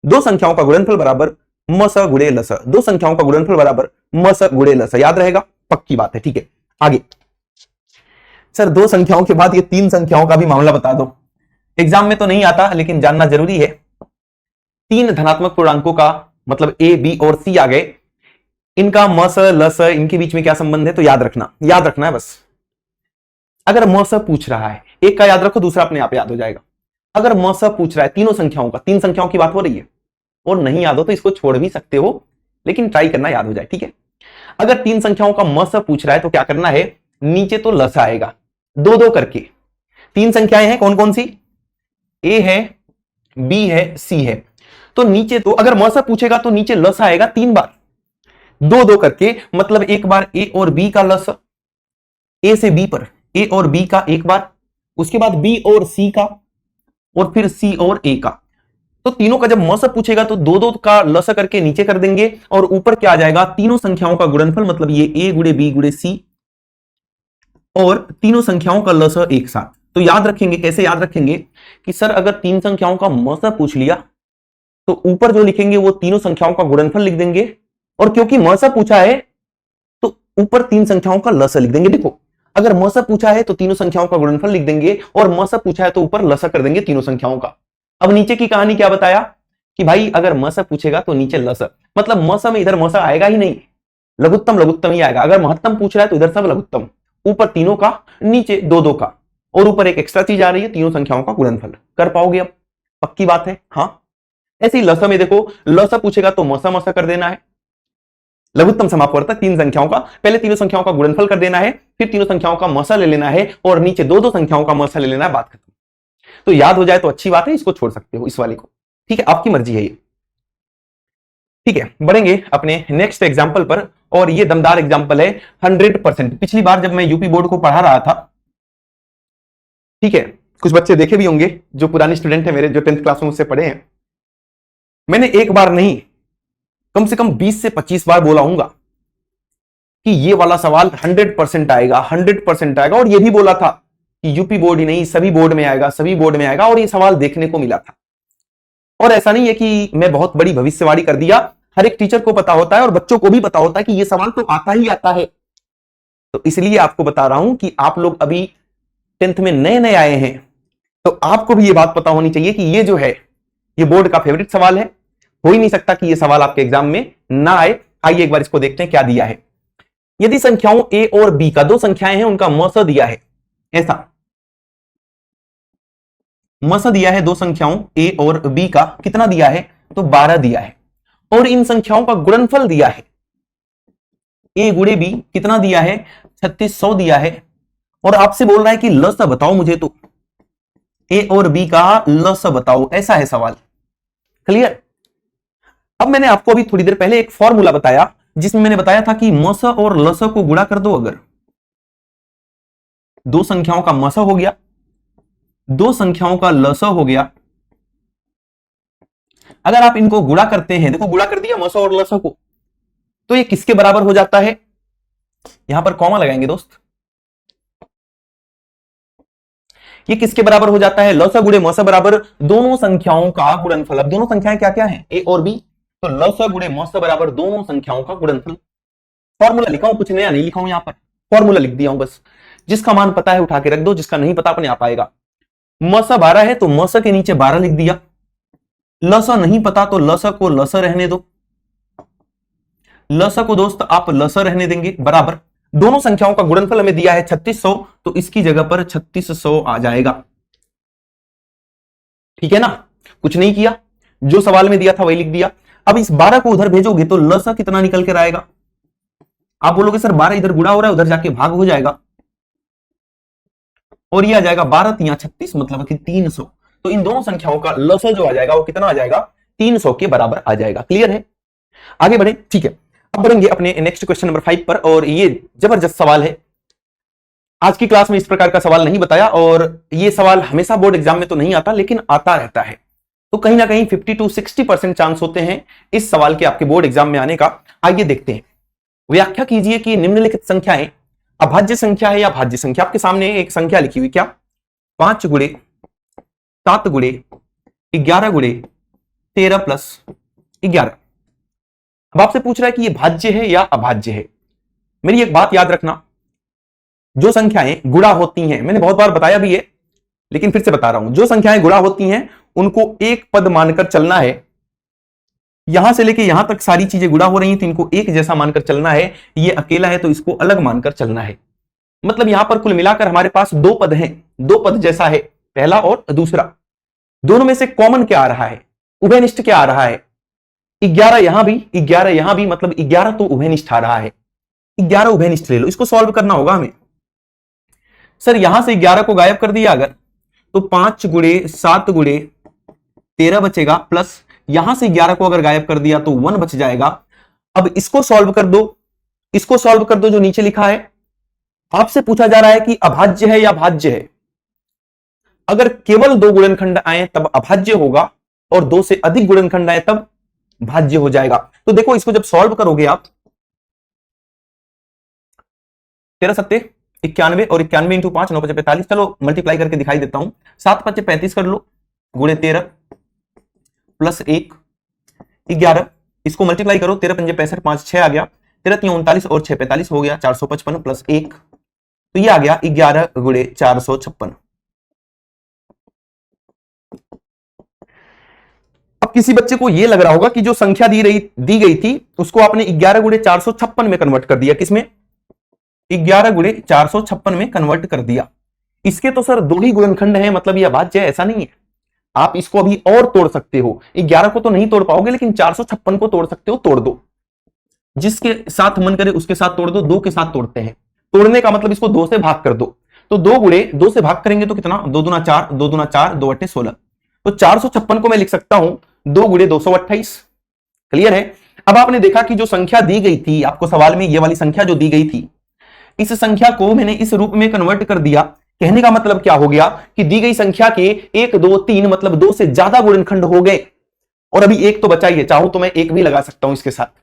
2 संख्याओं का गुणनफल बराबर मौसा गुणे लसा, 2 संख्याओं का गुणनफल बराबर मौसा गुणे लसा, याद रहेगा, पक्की बात है। ठीक है, आगे। सर 2 संख्याओं के बाद ये 3 संख्याओं का भी मामला बता दो। एग्जाम में तो नहीं आता, लेकिन जानना जरूरी है। 3 धनात्मक पूर्णांकों का मतलब ए, बी और सी आ गए, इनका मस लस इनके बीच में क्या संबंध है, तो याद रखना है बस। अगर मस पूछ रहा है, एक का याद रखो, दूसरा अपने आप याद हो जाएगा। अगर मस पूछ रहा है तीनों संख्याओं का, 3 संख्याओं की बात हो रही है, और नहीं याद हो तो इसको छोड़ भी सकते हो, लेकिन ट्राई करना याद हो जाए। ठीक है, अगर 3 संख्याओं का मस पूछ रहा है तो क्या करना है, नीचे तो लस आएगा 2-2 करके। 3 संख्याएं हैं, कौन कौन सी, ए है, बी है, सी है। तो नीचे तो अगर मौसा पूछेगा तो नीचे लस आएगा 3 बार, 2-2 करके, मतलब एक बार ए और बी का लस, ए से बी पर ए और बी का एक बार, उसके बाद बी और सी का, और फिर सी और ए का। तो तीनों का जब मौसा पूछेगा तो 2-2 का लस करके नीचे कर देंगे, और ऊपर क्या आ जाएगा, तीनों संख्याओं का गुणनफल, मतलब ये ए गुणे बी गुणे सी, और तीनों संख्याओं का लस एक साथ। तो याद रखेंगे, कैसे याद रखेंगे कि सर अगर 3 संख्याओं का मौसा पूछ लिया तो ऊपर जो लिखेंगे वो तीनों संख्याओं का गुणनफल लिख देंगे, और क्योंकि मौसा पूछा है ऊपर तीन संख्याओं का लसा लिख देंगे। देखो अगर मसा पूछा है तो तीनों संख्याओं का गुणनफल लिख देंगे, और मसा पूछा है तो ऊपर लसा कर देंगे तीनों संख्याओं का। अब नीचे की कहानी क्या बताया कि भाई अगर मसा पूछेगा तो नीचे लसा, मतलब मसा में इधर मसा आएगा ही नहीं, लघुत्तम लघुत्तम ही आएगा। अगर महत्तम पूछ रहा है तो इधर सब लघुत्तम, ऊपर तीनों का, नीचे दो दो का, और ऊपर एक एक्स्ट्रा चीज आ रही है तीनों संख्याओं का गुणनफल। कर पाओगे अब? पक्की बात है? हाँ। ऐसे ही लसा में देखो, लसा पूछेगा तो मसा मसा कर देना है, लघुत्तम समापवर्तक तीन संख्याओं का, पहले तीनों संख्याओं का गुणनफल कर देना है, फिर तीनों संख्याओं का मसा ले लेना है, और नीचे दो दो संख्याओं का मसा ले लेना है, बात खत्म। तो याद हो जाए तो अच्छी बात है, इसको छोड़ सकते हो इस वाले को, ठीक है, आपकी मर्जी है ये। ठीक है, बढ़ेंगे अपने नेक्स्ट एग्जाम्पल पर, और ये दमदार एग्जाम्पल है 100%। पिछली बार जब मैं यूपी बोर्ड को पढ़ा रहा था, ठीक है, कुछ बच्चे देखे भी होंगे जो पुराने स्टूडेंट है मेरे, जो 10th क्लास में मुझसे पढ़े हैं, मैंने एक बार नहीं कम से कम 20 से 25 बार बोला हूंगा कि ये वाला सवाल 100% आएगा, 100% आएगा, और ये भी बोला था कि यूपी बोर्ड ही नहीं सभी बोर्ड में आएगा, सभी बोर्ड में आएगा, और ये सवाल देखने को मिला था। और ऐसा नहीं है कि मैं बहुत बड़ी भविष्यवाणी कर दिया, हर एक टीचर को पता होता है और बच्चों को भी पता होता है कि ये सवाल तो आता ही आता है। तो इसलिए आपको बता रहा हूं कि आप लोग अभी 10th में नए नए आए हैं, तो आपको भी ये बात पता होनी चाहिए कि ये जो है ये बोर्ड का फेवरेट सवाल है, हो ही नहीं सकता कि ये सवाल आपके एग्जाम में ना आए। आइए एक बार इसको देखते हैं क्या दिया है। यदि संख्याओं ए और बी का, दो संख्याएं हैं उनका मसा दिया है, ऐसा मसा दिया है दो संख्याओं ए और बी का, कितना दिया है तो 12 दिया है, और इन संख्याओं का गुणनफल दिया है ए गुणे बी, कितना दिया है 3600 दिया है, और आपसे बोल रहा है कि लसा बताओ मुझे, तो ए और बी का लसा बताओ, ऐसा है सवाल। क्लियर? अब मैंने आपको अभी थोड़ी देर पहले एक फॉर्मूला बताया जिसमें मैंने बताया था कि मसा और लसा को गुणा कर दो। अगर दो संख्याओं का मसा हो गया, दो संख्याओं का लसा हो गया, अगर आप इनको गुणा करते हैं, देखो गुणा कर दिया मसा और लसा को, तो ये किसके बराबर हो जाता है? यहां पर कॉमा लगाएंगे दोस्त, ये किसके बराबर हो जाता है? लसा गुणे मसा बराबर दोनों संख्याओं का गुणनफल। अब दोनों संख्याएं क्या क्या हैं? ए और बी, तो लसा गुणे मसा बराबर दोनों संख्याओं का गुणनफल। फॉर्मूला लिखा हूं, कुछ नया नहीं लिखा हूं, यहां पर फॉर्मूला लिख दिया हूं बस। जिसका मान पता है उठा के रख दो, जिसका नहीं पता अपने आप आएगा। मसा 12 है तो मसा के नीचे 12 लिख दिया, लसा नहीं पता तो लसा को लसा रहने दो, लसा को दोस्त आप लसा रहने देंगे, बराबर दोनों संख्याओं का गुणनफल हमें दिया है 3600, तो इसकी जगह पर 3600 आ जाएगा। ठीक है ना, कुछ नहीं किया, जो सवाल में दिया था वही लिख दिया। अब इस 12 को उधर भेजोगे तो लसा कितना निकल कर आएगा? आप बोलोगे सर 12 इधर गुणा हो रहा है, उधर जाके भाग हो जाएगा, और ये आ जाएगा 12 तिया 36, मतलब कि 300। तो इन दोनों संख्याओं का लसा जो आ जाएगा वो कितना आ जाएगा? 300 के बराबर आ जाएगा। क्लियर है? आगे बढ़े, ठीक है। अब बढ़ेंगे अपने नेक्स्ट क्वेश्चन नंबर 5 पर, और ये जबरदस्त सवाल है। आज की क्लास में इस प्रकार का सवाल नहीं बताया, और ये सवाल हमेशा बोर्ड एग्जाम में तो नहीं आता लेकिन आता रहता है, तो कहीं ना कहीं 50 to 60% चांस होते हैं इस सवाल के आपके बोर्ड एग्जाम में आने का। आइए देखते हैं। व्याख्या कीजिए कि निम्नलिखित संख्याएं अभाज्य संख्या है या भाज्य संख्या। आपके सामने एक संख्या लिखी हुई, क्या? 5 गुणे 7 गुणे 11 गुणे 13 प्लस 11। अब आपसे पूछ रहा है कि ये भाज्य है या अभाज्य है। मेरी एक बात याद रखना, जो संख्याएं गुणा होती हैं, मैंने बहुत बार बताया भी है लेकिन फिर से बता रहा हूं, जो संख्याएं गुणा होती हैं उनको एक पद मानकर चलना है। यहां से लेके यहां तक सारी चीजें गुणा हो रही हैं तो इनको एक जैसा मानकर चलना है। ये अकेला है तो इसको अलग मानकर चलना है। मतलब यहां पर कुल मिलाकर हमारे पास दो पद हैं, दो पद जैसा है, पहला और दूसरा। दोनों में से कॉमन क्या आ रहा है? उभयनिष्ठ क्या आ रहा है? 11 यहां भी, 11 यहां भी, मतलब 11 तो उभयनिष्ठ आ रहा है। 11 उभयनिष्ठ ले लो, इसको सॉल्व करना होगा हमें। सर यहां से 11 को गायब कर दिया अगर, तो 5 गुणे 7 गुणे 13 बचेगा, प्लस यहां से 11 को अगर गायब कर दिया तो 1 बच जाएगा। अब इसको सॉल्व कर दो, इसको सॉल्व कर दो जो नीचे लिखा है। आपसे पूछा जा रहा है कि अभाज्य है या भाज्य है। अगर केवल 2 गुणनखंड आए तब अभाज्य होगा, और 2 से अधिक गुणनखंड आए तब भाज्य हो जाएगा। तो देखो इसको जब सॉल्व करोगे आप, 13 सत्ते 91, और 91 इंटू 5 9 5 45। चलो मल्टीप्लाई करके दिखाई देता हूं। 7 5 35 कर लो, गुणे 13 प्लस 1 11, इसको मल्टीप्लाई करो, 13 5 65, 5 6 आ गया, 13 3 39 और 6 45 हो गया 455 प्लस 1, तो ये आ गया 11 गुणे 456। अब किसी बच्चे को ये लग रहा होगा कि जो संख्या दी गई थी उसको आपने 11 गुणे 456 में कन्वर्ट कर दिया। किसमें? 11 गुणे 456 में कन्वर्ट कर दिया। इसके तो सर 2 ही गुणनखंड हैं, मतलब यह अभाज्य है, ऐसा नहीं है। आप इसको अभी और तोड़ सकते हो। 11 को तो नहीं तोड़ पाओगे, लेकिन 456 को तोड़ सकते हो, तोड़ दो। जिसके साथ मन करे उसके साथ तोड़ दो। 2 के साथ तोड़ते हैं। तोड़ने का मतलब इसको 2 से भाग कर दो। तो 2 गुणे 2 से भाग करेंगे तो कितना? 2 दूना 4, 2 दूना 4, 2 अट्ठे 16। तो 456 को मैं लिख सकता हूं 2 गुणे 228। क्लियर है? अब आपने देखा कि जो संख्या दी गई थी आपको सवाल में, ये वाली संख्या जो दी गई थी, इस संख्या को मैंने इस रूप में कन्वर्ट कर दिया। कहने का मतलब क्या हो गया कि दी गई संख्या के 1 2 3 मतलब 2 से ज्यादा गुणनखंड हो गए, और अभी एक तो बचा ही है। चाहूं तो मैं एक भी लगा सकता हूं इसके साथ।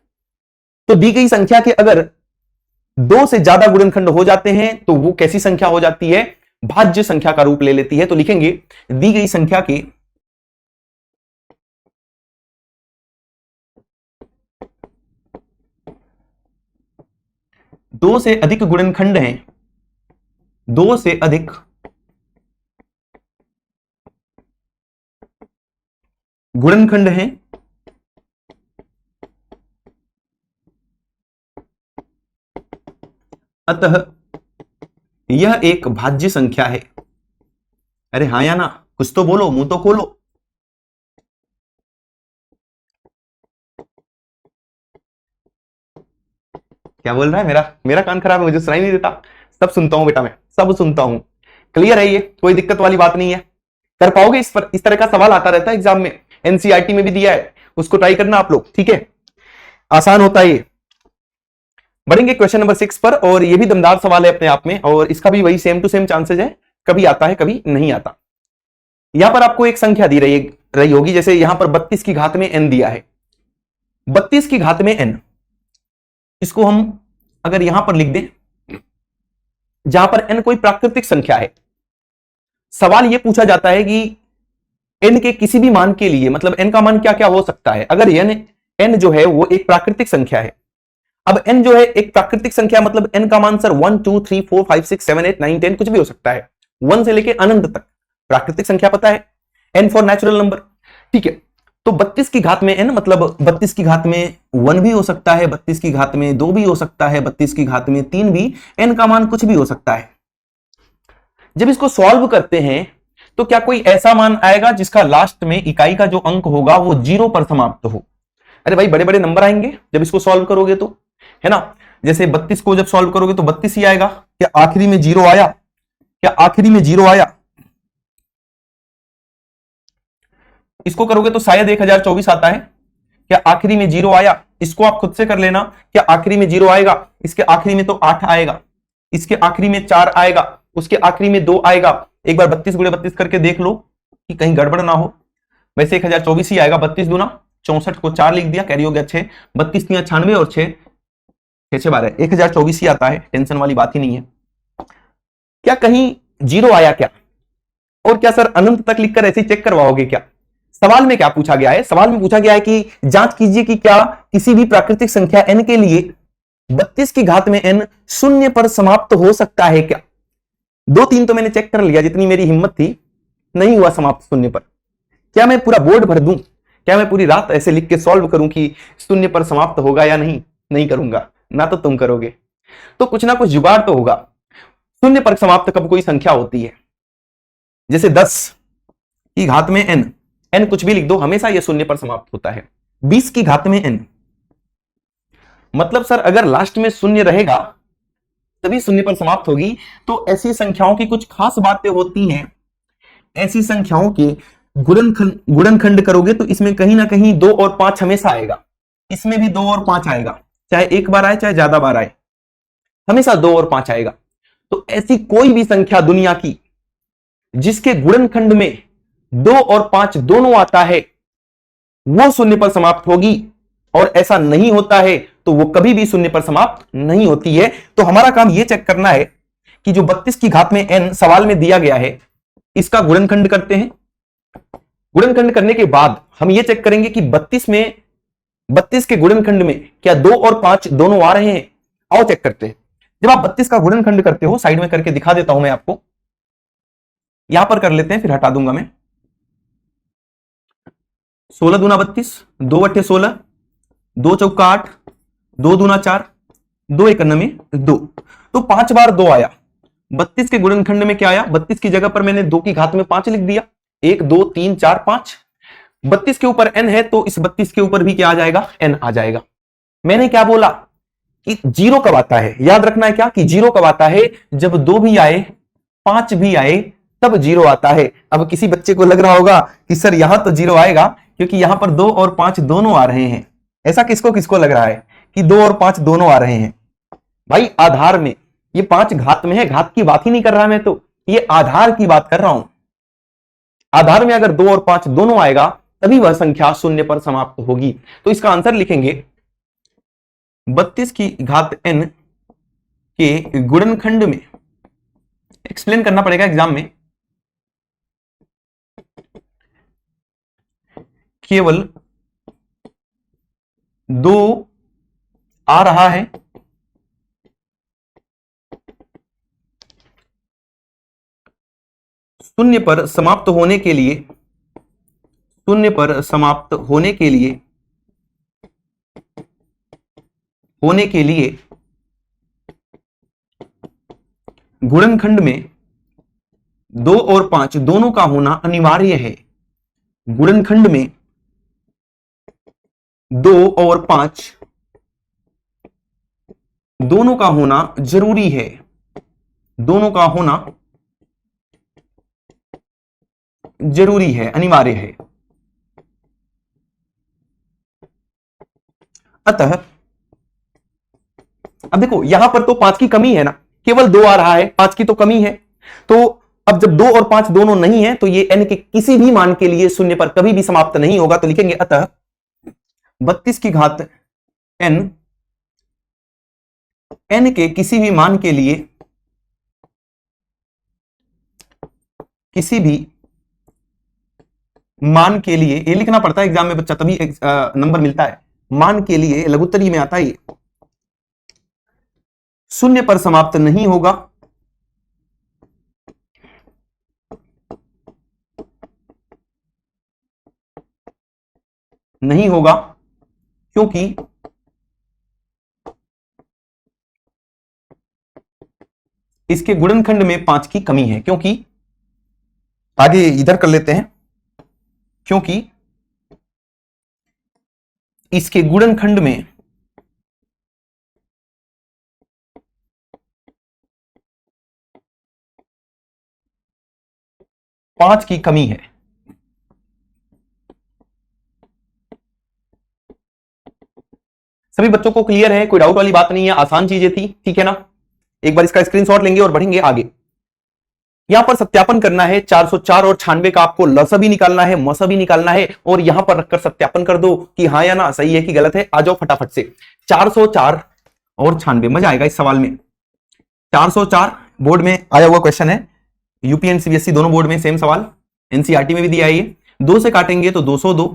तो दी गई संख्या के अगर 2 से ज्यादा गुणनखंड हो जाते हैं तो वो कैसी संख्या हो जाती है? भाज्य संख्या का रूप ले लेती है। तो लिखेंगे दी गई संख्या के 2 से अधिक गुणनखंड हैं, 2 से अधिक गुणनखंड हैं, अतः यह एक भाज्य संख्या है। अरे हाँ या ना? कुछ तो बोलो, मुंह तो खोलो। क्या बोल रहा है? मेरा कान खराब है, मुझे सुनाई नहीं देता। सब सुनता हूं बेटा, मैं सब सुनता हूं। क्लियर है? ये कोई दिक्कत वाली बात नहीं है। कर पाओगे इस पर? इस तरह का सवाल आता रहता है एग्जाम में, एनसीईआरटी में भी दिया है, उसको ट्राई करना आप लोग, ठीक है? आसान होता है ये। बढ़ेंगे क्वेश्चन नंबर 6 पर, और ये भी दमदार सवाल है अपने आप में, और इसका भी वही सेम टू सेम चांसेस है, कभी आता है कभी नहीं आता। यहां पर आपको एक संख्या दी रही होगी, जैसे यहां पर 32 की घात में n दिया है। 32 की घात में n, इसको हम अगर यहां पर लिख दें, जहां पर n कोई प्राकृतिक संख्या है, सवाल यह पूछा जाता है कि n के किसी भी मान के लिए, मतलब n का मान क्या क्या हो सकता है। अगर n जो है वो एक प्राकृतिक संख्या है। अब n जो है एक प्राकृतिक संख्या, मतलब n का मान सर 1 2 3 4 5 6 7 8 9 10 कुछ भी हो सकता है, 1 से लेके अनंत तक प्राकृतिक संख्या पता है, n फॉर नेचुरल नंबर, ठीक है? तो 32 की घात में n मतलब 32 की घात में 1 भी हो सकता है, 32 की घात में 2 भी हो सकता है, 32 की घात में 3 भी, n का मान कुछ भी हो सकता है। जब इसको सॉल्व करते हैं तो क्या कोई ऐसा मान आएगा जिसका लास्ट में इकाई का जो अंक होगा वो 0 पर समाप्त हो? अरे भाई बड़े बड़े नंबर आएंगे जब इसको सॉल्व करोगे तो, है ना? जैसे 32 को जब सॉल्व करोगे तो 32 ही आएगा। क्या आखिरी में 0 आया? क्या आखिरी में 0 आया? इसको करोगे तो शायद 1024 आता है। क्या आखिरी में 0 आया? इसको आप खुद से कर लेना। क्या आखिरी में 0 आएगा? इसके आखिरी में तो 8 आएगा, इसके आखिरी में 4 आएगा, उसके आखिरी में 2 आएगा। एक बार 32 गुणे 32 करके देख लो कि कहीं गड़बड़ ना हो। वैसे 1024 ही आएगा। 32 दूना 64 को 4 लिख दिया, कैरी हो गया 6, 32 96 और 6 6 12 1024 ही आता है, टेंशन वाली बात ही नहीं है। क्या कहीं 0 आया क्या? और क्या सर अनंत तक लिखकर ऐसे चेक करवाओगे क्या? सवाल में क्या पूछा गया है? सवाल में पूछा गया है कि जांच कीजिए कि क्या किसी भी प्राकृतिक संख्या n के लिए 32 की घात में n शून्य पर समाप्त हो सकता है क्या? 2-3 तो मैंने चेक कर लिया, जितनी मेरी हिम्मत थी, नहीं हुआ समाप्त शून्य पर। क्या मैं पूरा बोर्ड भर दूं? क्या मैं पूरी रात ऐसे लिख के सॉल्व करूं कि शून्य पर समाप्त होगा या नहीं? नहीं करूंगा ना, तो तुम करोगे। तो कुछ ना कुछ जुगाड़ तो होगा। शून्य पर समाप्त कब कोई संख्या होती है? जैसे 10 की घात में n कुछ भी लिख दो, हमेशा यह शून्य पर समाप्त होता है। 20 की घात में n, मतलब सर अगर लास्ट में शून्य रहेगा तभी शून्य पर समाप्त होगी। तो ऐसी संख्याओं की कुछ खास बातें होती हैं। ऐसी संख्याओं के गुणनखंड करोगे तो इसमें कहीं ना कहीं 2 और 5 हमेशा आएगा। इसमें भी 2 और 5 आएगा, चाहे एक बार आए चाहे ज्यादा बार आए, हमेशा 2 और 5 आएगा। तो ऐसी कोई भी संख्या दुनिया की जिसके गुणनखंड में 2 और 5 दोनों आता है वो शून्य पर समाप्त होगी, और ऐसा नहीं होता है तो वो कभी भी शून्य पर समाप्त नहीं होती है। तो हमारा काम ये चेक करना है कि जो 32 की घात में n सवाल में दिया गया है, इसका गुणनखंड करते हैं। गुणनखंड करने के बाद हम ये चेक करेंगे कि 32 में 32 के गुणनखंड में क्या 2 और 5 दोनों आ रहे हैं? आओ चेक करते हैं। जब आप 32 का गुणनखंड करते हो, साइड में करके दिखा देता हूं मैं आपको, यहां पर कर लेते हैं, फिर हटा दूंगा मैं। 16 दूना 32, 2 अट्ठे 16, 2 चौका 8, 2 दूना 4, 2 एक में 2, तो 5 बार 2 आया। 32 के गुणनखंड में क्या आया? 32 की जगह पर मैंने 2 की घात में 5 लिख दिया। 1 2 3 4 5। 32 के ऊपर n है तो इस 32 के ऊपर भी क्या आ जाएगा? n आ जाएगा। मैंने क्या बोला कि जीरो कब आता है? याद रखना है क्या कि जीरो कब आता है? जब 2 भी आए 5 भी आए तब जीरो आता है। अब किसी बच्चे को लग रहा होगा कि सर यहां तो जीरो आएगा क्योंकि यहां पर 2 और 5 दोनों आ रहे हैं। ऐसा किसको किसको लग रहा है कि 2 और 5 दोनों आ रहे हैं? भाई आधार में ये 5 घात में है, घात की बात ही नहीं कर रहा मैं, तो ये आधार की बात कर रहा हूं। आधार में अगर 2 और 5 दोनों आएगा तभी वह संख्या शून्य पर समाप्त होगी। तो इसका आंसर लिखेंगे 32 की घात n के गुणनखंड में, एक्सप्लेन करना पड़ेगा एग्जाम में, केवल 2 आ रहा है शून्य पर समाप्त होने के लिए, शून्य पर समाप्त होने के लिए गुणनखंड में 2 और 5 दोनों का होना अनिवार्य है। गुणनखंड में 2 और 5 दोनों का होना जरूरी है, दोनों का होना जरूरी है, अनिवार्य है। अतः अब देखो यहां पर तो 5 की कमी है ना, केवल 2 आ रहा है, 5 की तो कमी है। तो अब जब 2 और 5 दोनों नहीं है तो ये n के किसी भी मान के लिए शून्य पर कभी भी समाप्त नहीं होगा। तो लिखेंगे अतः 32 की घात n के किसी भी मान के लिए, किसी भी मान के लिए, ये लिखना पड़ता है एग्जाम में बच्चा, तभी नंबर मिलता है। मान के लिए लघुत्तरी में आता है, ये शून्य पर समाप्त नहीं होगा, नहीं होगा क्योंकि इसके गुणनखंड में 5 की कमी है। क्योंकि आगे इधर कर लेते हैं, क्योंकि इसके गुणनखंड में 5 की कमी है। सभी बच्चों को क्लियर है? कोई डाउट वाली बात नहीं है, आसान चीजें थी, ठीक है ना? एक बार इसका स्क्रीनशॉट लेंगे और बढ़ेंगे आगे। यहां पर सत्यापन करना है 404 और 96 का, आपको लसा भी निकालना है, मसा भी निकालना है, और यहां पर रखकर सत्यापन कर दो कि हाँ या ना, सही है कि गलत है। आ जाओ फटाफट से। 404 और 96, मजा आएगा इस सवाल में। 404 बोर्ड में आया हुआ क्वेश्चन है, यूपी एंड सीबीएसई दोनों बोर्ड में सेम सवाल, एनसीईआरटी में भी दिया है ये। 2 से काटेंगे तो 202,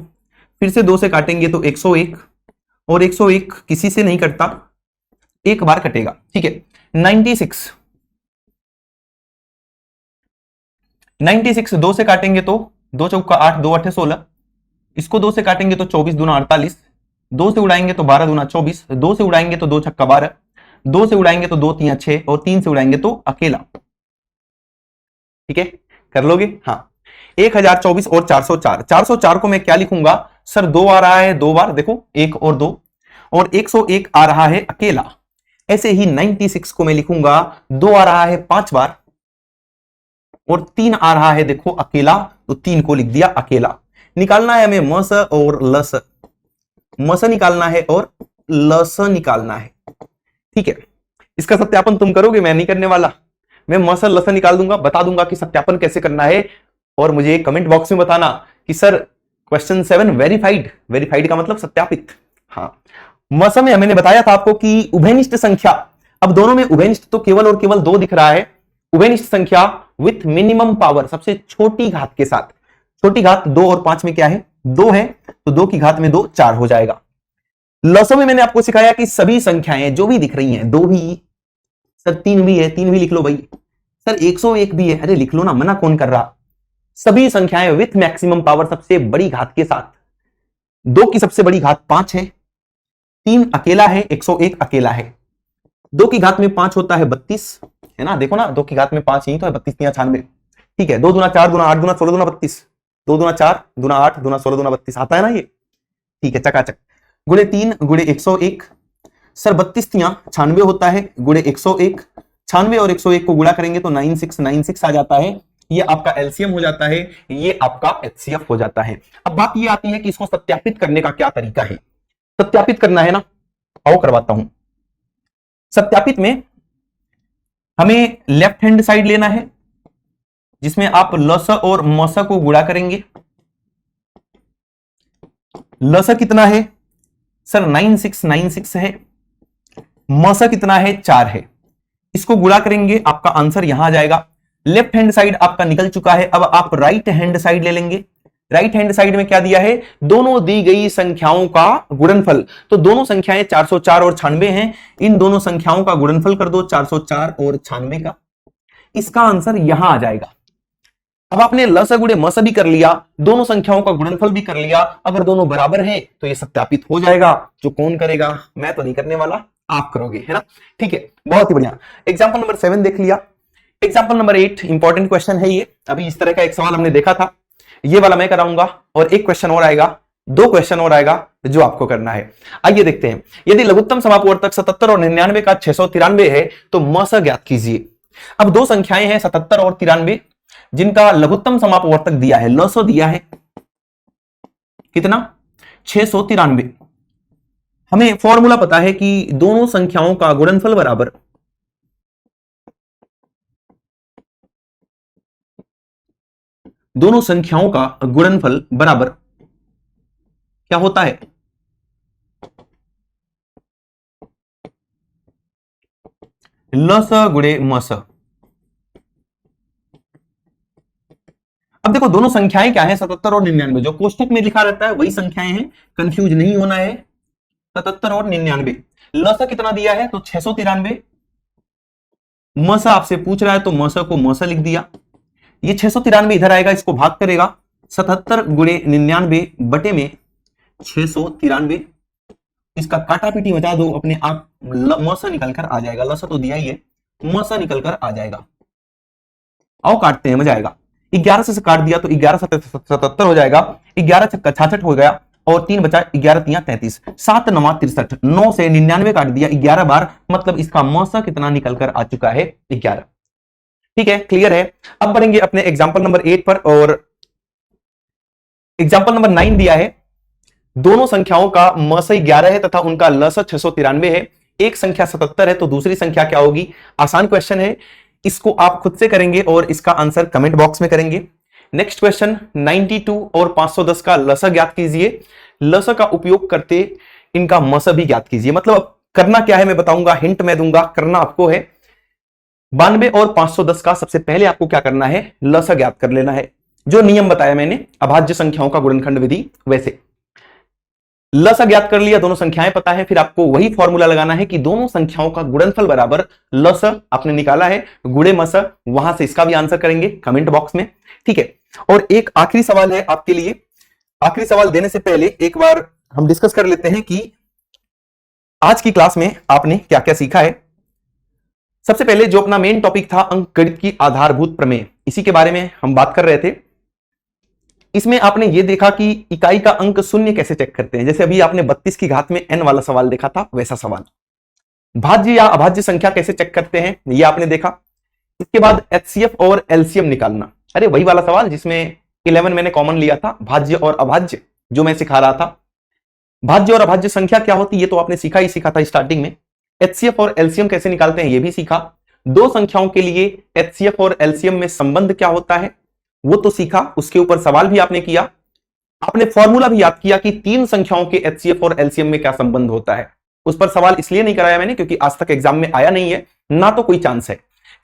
फिर से 2 से काटेंगे तो 101, और 101 किसी से नहीं कटता, एक बार कटेगा, ठीक है। 96 2 से काटेंगे तो 2 चौका 8, 2 अट्ठे 16, इसको 2 से काटेंगे तो 24 दूना 48, 2 से उड़ाएंगे तो 12 दूना 24, 2 से उड़ाएंगे तो 2 छक्का 12, 2 से उड़ाएंगे तो 2 तीन 6, और 3 से उड़ाएंगे तो अकेला, ठीक है, कर लोगे? हाँ। 1024 और 404, 404 को मैं क्या लिखूंगा सर? 2 आ रहा है 2 बार, देखो 1 और 2, और 101 आ रहा है अकेला। ऐसे ही 96 को मैं लिखूंगा 2 आ रहा है 5 बार, और 3 आ रहा है देखो अकेला, तो 3 को लिख दिया अकेला। निकालना है हमें मस और लस, मस निकालना है और लस निकालना है, ठीक है। इसका सत्यापन तुम करोगे, मैं नहीं करने वाला। मैं मस लस निकाल दूंगा, बता दूंगा कि सत्यापन कैसे करना है, और मुझे कमेंट बॉक्स में बताना कि सर क्वेश्चन 7 वेरीफाइड, वेरीफाइड का मतलब सत्यापित। हाँ, मस में मैंने बताया था आपको कि उभयनिष्ठ संख्या, अब दोनों में उभयनिष्ठ तो केवल और केवल 2 दिख रहा है। उभयनिष्ठ संख्या विथ मिनिमम पावर, सबसे छोटी घात के साथ। छोटी घात 2 और 5 में क्या है? 2 है, तो 2 की घात में 2 4 हो जाएगा। लॉसो में मैंने आपको सिखाया कि सभी संख्याएं जो भी दिख रही हैं, 2 भी, सर 3 भी है, 3 भी लिख लो भाई, सर 101 भी है, अरे लिख लो ना, मना कौन कर रहा। सभी संख्याएं विथ मैक्सिमम पावर, सबसे बड़ी घात के साथ। 2 की सबसे बड़ी घात 5 है, 3 अकेला है, 101 अकेला है। 2 की घात में 5 होता है 32, है ना, देखो ना, 2 की घात में 5 ही तो है, 32 3 96, ठीक है। 2 दूना 4 दूना 8 दूना 16 दूना 32, 2 दूना 4 दूना 8 दूना 16 दूना 32 आता है ना ये, ठीक है, चकाचक। गुणे 3 गुणे 101, सर 32 3 96 होता है, गुणे 101, 96 और 101 को गुणा करेंगे तो 9696 आ जाता है, ये आपका एलसीएम हो जाता है, ये आपका एचसीएफ हो जाता है। अब बात ये आती है कि इसको सत्यापित करने का क्या तरीका है। सत्यापित करना है ना, आओ करवाता हूं। सत्यापित में हमें लेफ्ट हैंड साइड लेना है, जिसमें आप लस और मस को गुणा करेंगे। लस कितना है सर, 9696 है। मस कितना है, 4 है। इसको गुणा करेंगे, आपका आंसर यहां आ जाएगा। लेफ्ट हैंड साइड आपका निकल चुका है, अब आप राइट हैंड साइड ले लेंगे। राइट हैंड साइड में क्या दिया है, दोनों दी गई संख्याओं का गुणनफल। तो दोनों संख्याएं 404 और 96 हैं, इन दोनों संख्याओं का गुणनफल कर दो 404 और 96 का, इसका आंसर यहां आ जाएगा। अब आपने लस गुणे मस भी कर लिया, दोनों संख्याओं का गुणनफल भी कर लिया, अगर दोनों बराबर हैं तो ये सत्यापित हो जाएगा। जो कौन करेगा, मैं तो नहीं करने वाला, आप करोगे, है ना, ठीक है, बहुत ही बढ़िया। एग्जाम्पल नंबर 7 देख लिया। एग्जाम्पल नंबर 8 इंपॉर्टेंट क्वेश्चन है ये। अभी इस तरह का एक सवाल हमने देखा था, ये वाला मैं कराऊंगा, और एक क्वेश्चन और आएगा, 2 क्वेश्चन और आएगा जो आपको करना है। आइए देखते हैं। यदि लघुत्तम समापवर्तक 77 और 99 का 693 है तो मस ज्ञात कीजिए। अब 2 संख्याएं हैं 77 और 93, जिनका लघुत्तम समापवर्तक दिया है, लसो दिया है कितना, 693। हमें फॉर्मूला पता है कि दोनों संख्याओं का गुणनफल बराबर दोनों संख्याओं का गुणनफल बराबर क्या होता है, लस गुणे मस। अब देखो दोनों संख्याएं क्या है, 77 और 99, जो कोष्टक में लिखा रहता है वही संख्याएं हैं, कंफ्यूज नहीं होना है। 77 और 99, लस कितना दिया है तो 693, मस आपसे पूछ रहा है तो मस को मस लिख दिया। ये 693 इधर आएगा, इसको भाग करेगा 77 गुणे 99 बटे में 693, इसका काटा पीटी बचा दो अपने आप, मस निकल कर आ जाएगा। लस तो दिया ही है, मस निकल कर आ जाएगा। आओ काटते हैं, मजा आएगा। 11 से काट दिया तो 11 77 हो जाएगा, 11 छक्का 66 हो गया, और 3 बचा, 11 तिया 33, 7 9 63, 9 से 99 काट दिया 11 बार, मतलब इसका मस कितना निकल कर आ चुका है, 11। ठीक है, क्लियर है। अब बढ़ेंगे अपने एग्जाम्पल नंबर 8 पर, और एग्जाम्पल नंबर 9 दिया है। दोनों संख्याओं का मस 11 है तथा उनका लस 693 है। एक संख्या 77 है तो दूसरी संख्या क्या होगी। आसान क्वेश्चन है, इसको आप खुद से करेंगे और इसका आंसर कमेंट बॉक्स में करेंगे। नेक्स्ट क्वेश्चन 92 और 510 का लस ज्ञात कीजिए। लस का उपयोग करते इनका मस भी ज्ञात कीजिए। मतलब करना क्या है मैं बताऊंगा, हिंट मैं दूंगा, करना आपको है 92 और 510 का सबसे पहले आपको क्या करना है, लस ज्ञात कर लेना है। जो नियम बताया मैंने अभाज्य संख्याओं का गुणनखंड विधि, वैसे लस ज्ञात कर लिया, दोनों संख्याएं पता है, फिर आपको वही फॉर्मूला लगाना है कि दोनों संख्याओं का गुणनफल बराबर लस आपने निकाला है गुणे मस, वहां से इसका भी आंसर करेंगे कमेंट बॉक्स में। ठीक है, और एक आखिरी सवाल है आपके लिए। आखिरी सवाल देने से पहले एक बार हम डिस्कस कर लेते हैं कि आज की क्लास में आपने क्या क्या सीखा है। सबसे पहले जो अपना मेन टॉपिक था अंकगणित की आधारभूत प्रमेय, इसी के बारे में हम बात कर रहे थे। इसमें आपने ये देखा कि इकाई का अंक शून्य कैसे चेक करते हैं। जैसे अभी आपने 32 की घात में n वाला सवाल देखा था, वैसा सवाल। भाज्य या अभाज्य संख्या कैसे चेक करते हैं, ये आपने देखा। इसके बाद एचसीएफ और एलसीएम निकालना, अरे वही वाला सवाल जिसमें 11 मैंने कॉमन लिया था, भाज्य और अभाज्य, जो मैं सिखा रहा था। भाज्य और अभाज्य संख्या क्या होती है ये तो आपने सीखा था स्टार्टिंग में। एचसीएफ और एलसीएम कैसे निकालते हैं ये भी सीखा। दो संख्याओं के लिए एचसीएफ और एलसीएम में संबंध क्या होता है वो तो सीखा, उसके ऊपर सवाल भी आपने किया। आपने फॉर्मूला भी याद किया कि तीन संख्याओं के एचसीएफ और एलसीएम में क्या संबंध होता है। उस पर सवाल इसलिए नहीं कराया मैंने क्योंकि आज तक एग्जाम में आया नहीं है, ना तो कोई चांस है।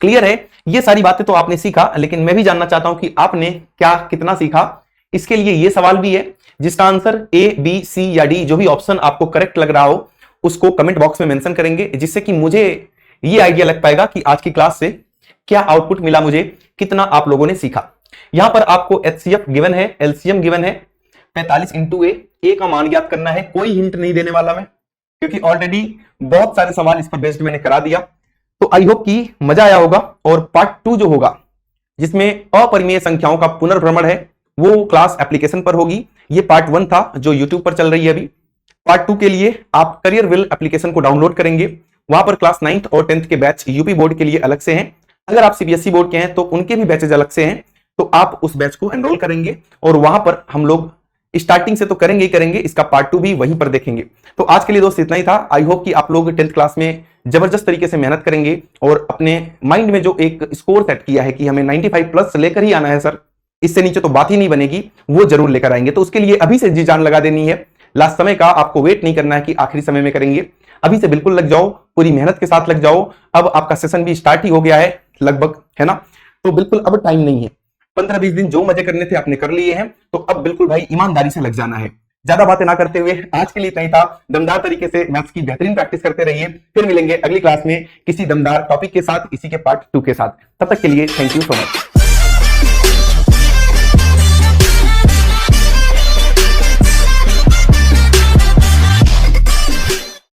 क्लियर है, ये सारी बातें तो आपने सीखा, लेकिन मैं भी जानना चाहता हूं कि आपने क्या कितना सीखा। इसके लिए ये सवाल भी है जिसका आंसर ए, बी, सी या डी जो भी ऑप्शन आपको करेक्ट लग रहा हो उसको कमेंट बॉक्स में मेंशन करेंगे, जिससे कि मुझे ये आइडिया लग पाएगा कि आज की क्लास से क्या आउटपुट मिला, मुझे कितना आप लोगों ने सीखा। यहां पर आपको HCF गिवन है, LCM गिवन है 45 इंटू ए का मान ज्ञात करना है। कोई हिंट नहीं देने वाला मैं, क्योंकि ऑलरेडी बहुत सारे सवाल इस पर बेस्ड मैंने करा दिया। तो आई होप कि मजा आया होगा। और पार्ट 2 जो होगा जिसमें अपरिमेय संख्याओं का पुनर्भ्रमण है वो क्लास एप्लीकेशन पर होगी। ये पार्ट 1 था जो यूट्यूब पर चल रही है अभी। पार्ट 2 के लिए आप करियर विल एप्लीकेशन को डाउनलोड करेंगे, वहां पर क्लास 9th और 10th के बैच यूपी बोर्ड के लिए अलग से हैं। अगर आप सीबीएसई बोर्ड के हैं तो उनके भी बैचेज अलग से हैं, तो आप उस बैच को एनरोल करेंगे और वहां पर हम लोग स्टार्टिंग से तो करेंगे ही करेंगे, इसका पार्ट 2 भी वहीं पर देखेंगे। तो आज के लिए दोस्त इतना ही था। आई होप कि आप लोग 10th क्लास में जबरदस्त तरीके से मेहनत करेंगे और अपने माइंड में जो एक स्कोर सेट किया है कि हमें 95 प्लस लेकर ही आना है सर, इससे नीचे तो बात ही नहीं बनेगी, वो जरूर लेकर आएंगे। तो उसके लिए अभी से जी जान लगा देनी है। लास्ट समय का आपको वेट नहीं करना है कि आखिरी समय में करेंगे, अभी से बिल्कुल लग जाओ, पूरी मेहनत के साथ लग जाओ। अब आपका सेशन भी स्टार्ट ही हो गया है लगभग, है ना? तो बिल्कुल अब टाइम नहीं है। 15-20 दिन जो मजे करने थे आपने कर लिए हैं, तो अब बिल्कुल भाई ईमानदारी से लग जाना है। ज्यादा बातें ना करते हुए आज के लिए इतना ही था। दमदार तरीके से मैथ्स की बेहतरीन प्रैक्टिस करते रहिए। फिर मिलेंगे अगली क्लास में किसी दमदार टॉपिक के साथ, इसी के पार्ट 2 के साथ। तब तक के लिए थैंक यू सो मच।